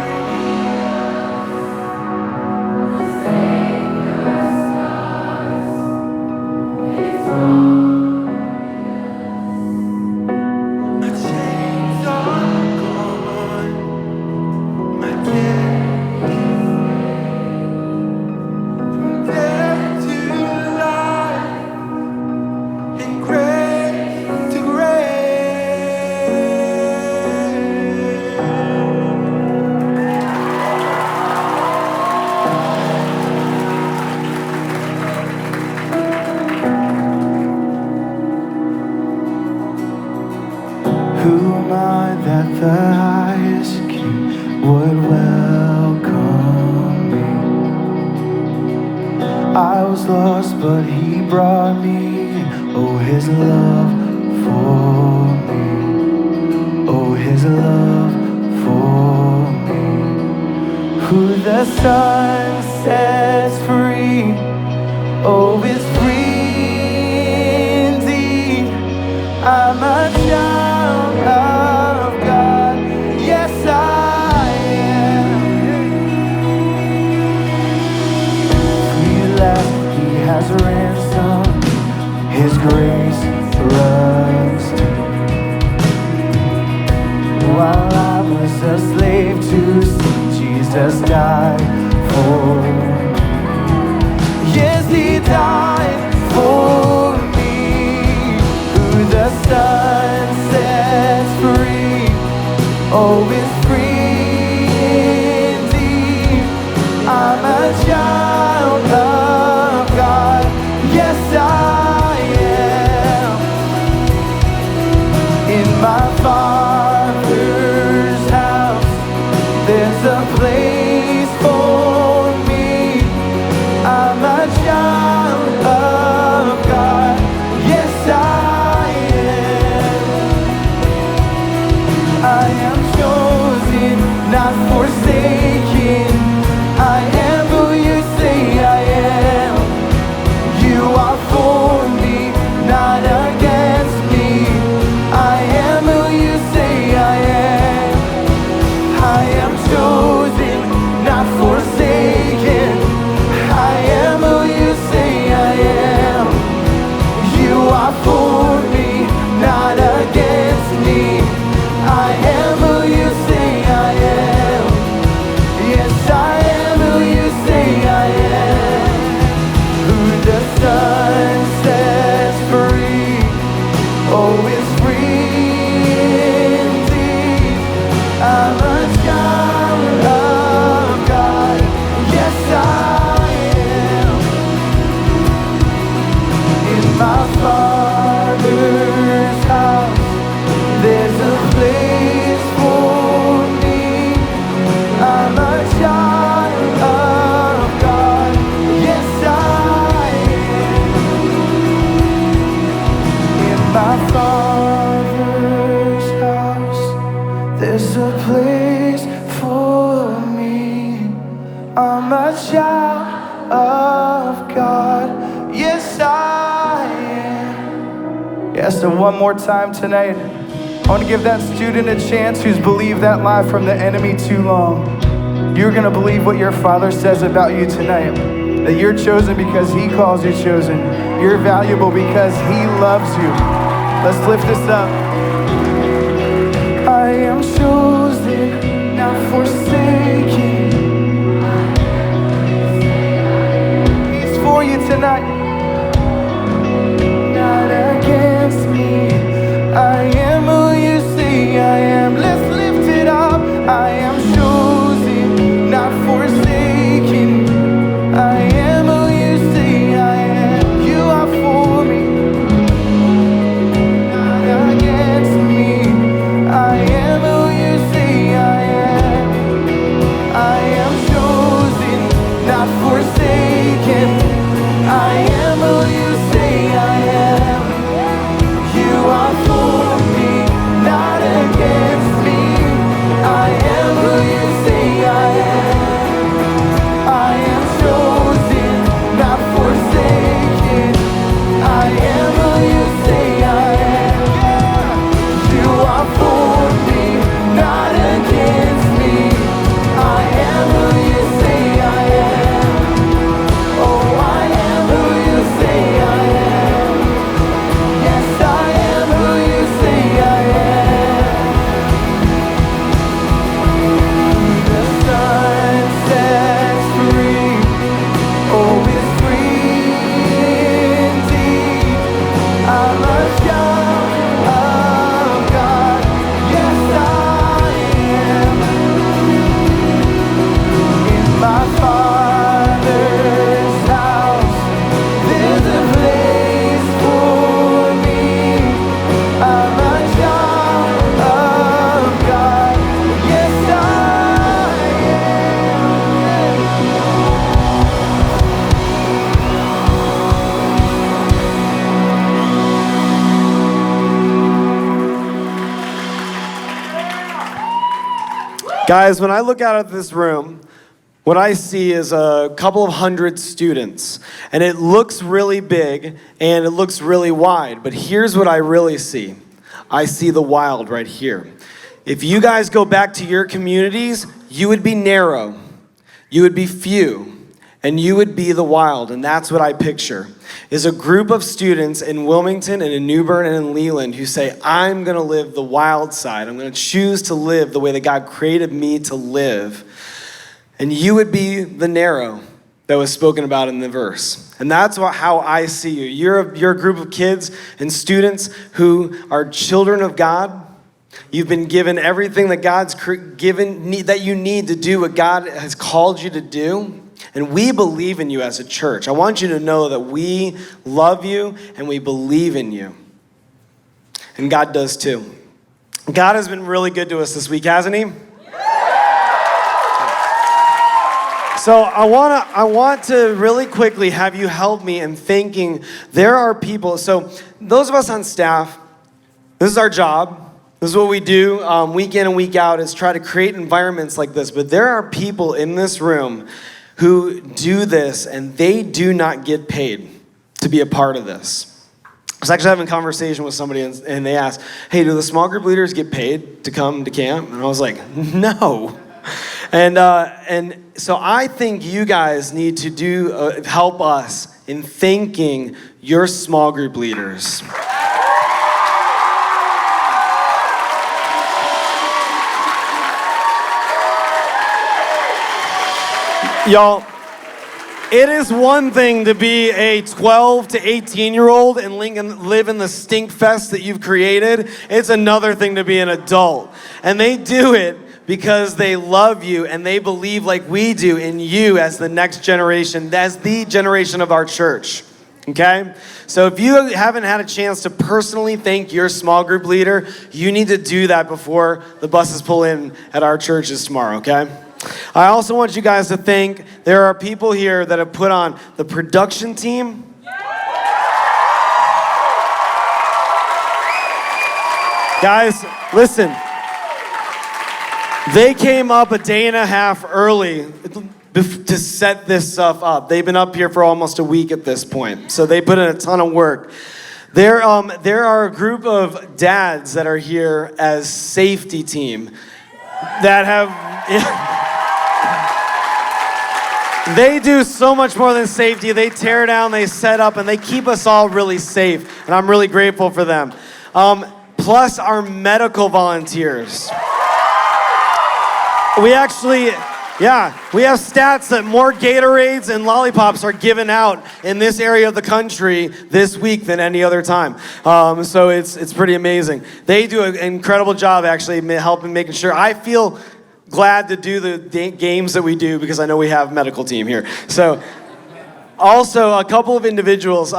my chains are gone, my death to life, and grace to Who am I that the highest king would welcome me? I was lost, but he brought me in. Oh, his love for me. Oh, his love for me. Who the Son sets free, oh, is free indeed. I'm a child of God, yes I am. Free at last, he has ransomed, his grace runs deep. While I was a slave to sin, Jesus died for me. Yes, he died for me. Who the Son sets free, oh, is free indeed. I'm a child of God, yes I am. In my Father's house, there's a place for me. I'm a child of God, yes I am. I am chosen, not forsaken. I am who you say I am. You are for me, not against me. I am who you say I am. I am chosen, not forsaken. I am who you say I am. You are for me, not against me. I am who you say I am. Yes, I am who you say I am. Who the Son sets free, oh, is free indeed. I'm a child of God, yes I am. In my Father's house, there's a place for me. I'm a child of God, yes I am. In my Father's house, there's a place for me. I'm a child of God, yes I am. Yes, so one more time tonight, I want to give that student a chance who's believed that lie from the enemy too long. You're going to believe what your Father says about you tonight. That you're chosen because he calls you chosen. You're valuable because he loves you. Let's lift this up. I am chosen, not forsaken. He's for you tonight. Not against me. I am who you say I am. Let's lift it up. I am chosen, not forsaken. I am who you say I am. You are for me, not against me. Guys, when I look out at this room, what I see is a couple of hundred students, and it looks really big and it looks really wide, but here's what I really see. I see the wild right here. If you guys go back to your communities, you would be narrow, you would be few, and you would be the wild, and that's what I picture, is a group of students in Wilmington and in New Bern and in Leland who say, I'm gonna live the wild side. I'm gonna choose to live the way that God created me to live. And you would be the narrow that was spoken about in the verse. And that's how I see you. You're a group of kids and students who are children of God. You've been given everything that God's given, that you need to do what God has called you to do. And we believe in you as a church. I want you to know that we love you and we believe in you. And God does too. God has been really good to us this week, hasn't he? So I want to really quickly have you help me in thinking there are people. So those of us on staff, this is our job. This is what we do week in and week out, is try to create environments like this. But there are people in this room who do this and they do not get paid to be a part of this. I was actually having a conversation with somebody and they asked, hey, do the small group leaders get paid to come to camp? And I was like, no. And so I think you guys need to help us in thanking your small group leaders. Y'all, it is one thing to be a 12 to 18-year-old and live in the stink fest that you've created. It's another thing to be an adult. And they do it because they love you and they believe like we do in you as the next generation, as the generation of our church, okay? So if you haven't had a chance to personally thank your small group leader, you need to do that before the buses pull in at our churches tomorrow, okay? I also want you guys to thank, there are people here that have put on the production team. Guys, listen. They came up a day and a half early to set this stuff up. They've been up here for almost a week at this point, so they put in a ton of work. There are a group of dads that are here as safety team that have... They do so much more than safety. They tear down, they set up, and they keep us all really safe, and I'm really grateful for them. Plus our medical volunteers. We have stats that more Gatorades and lollipops are given out in this area of the country this week than any other time. So it's pretty amazing. They do an incredible job actually helping, making sure. I feel glad to do the games that we do because I know we have medical team here. So also a couple of individuals.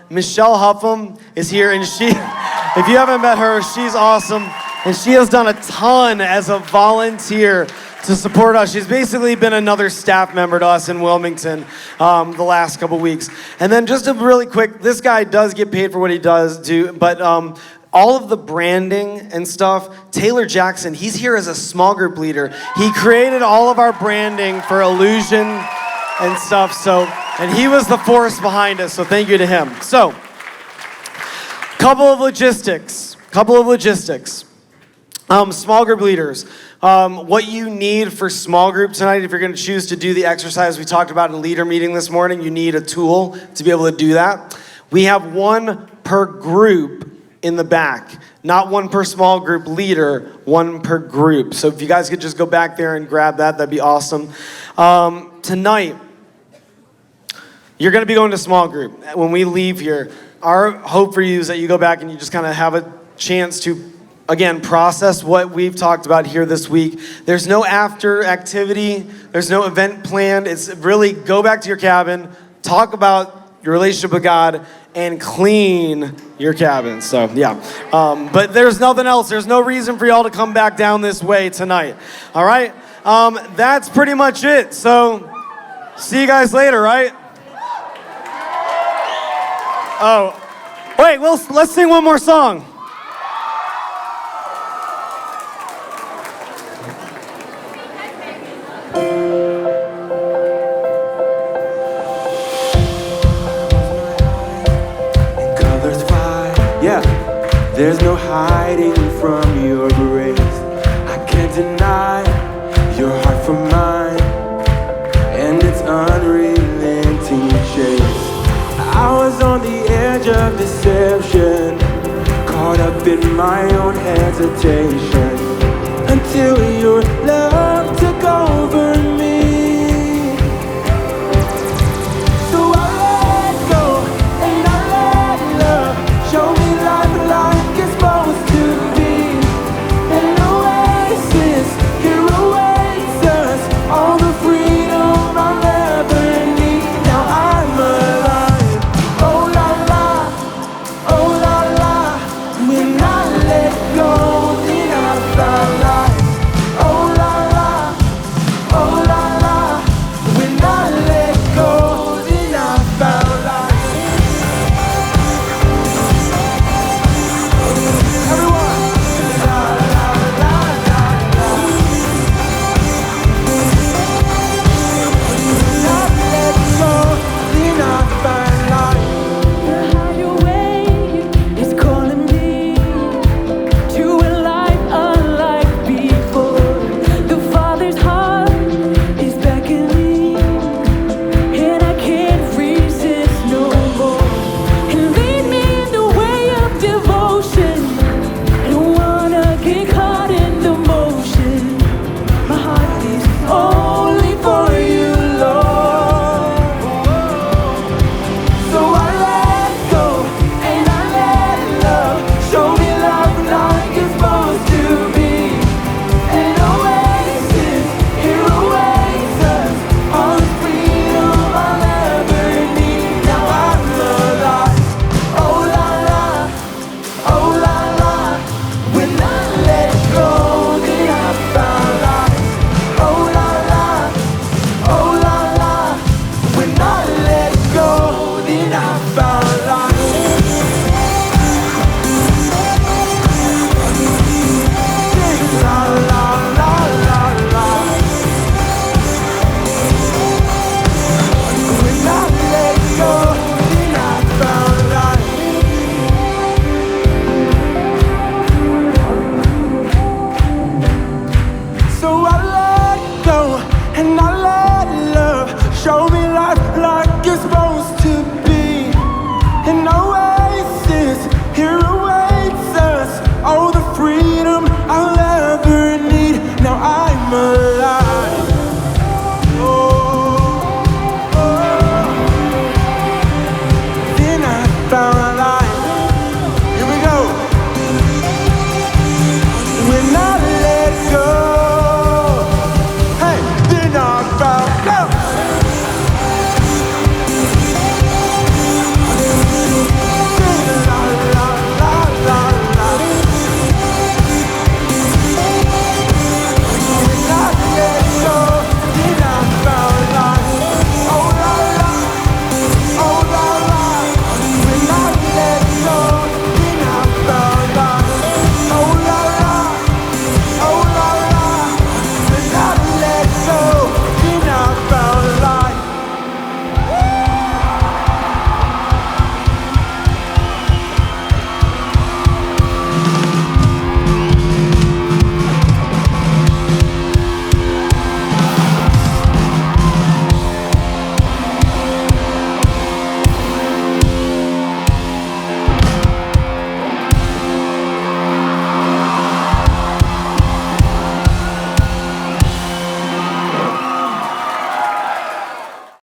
Michelle Huffam is here, and she, if you haven't met her, she's awesome. And she has done a ton as a volunteer to support us. She's basically been another staff member to us in Wilmington the last couple weeks. And then just a really quick, this guy does get paid for what he does do, but all of the branding and stuff, Taylor Jackson, he's here as a small group leader. He created all of our branding for Illusion and stuff, and he was the force behind us, so thank you to him. So, couple of logistics. Small group leaders. What you need for small group tonight, if you're going to choose to do the exercise we talked about in leader meeting this morning, you need a tool to be able to do that. We have one per group in the back. Not one per small group leader, one per group. So if you guys could just go back there and grab that, that'd be awesome. Tonight, you're going to be going to small group. When we leave here, our hope for you is that you go back and you just kind of have a chance to, again, process what we've talked about here this week. There's no after activity. There's no event planned. It's really go back to your cabin, talk about your relationship with God, and clean your cabin. So, yeah. But there's nothing else. There's no reason for y'all to come back down this way tonight. All right? That's pretty much it. So, see you guys later, right? Oh, wait, let's sing one more song. There's no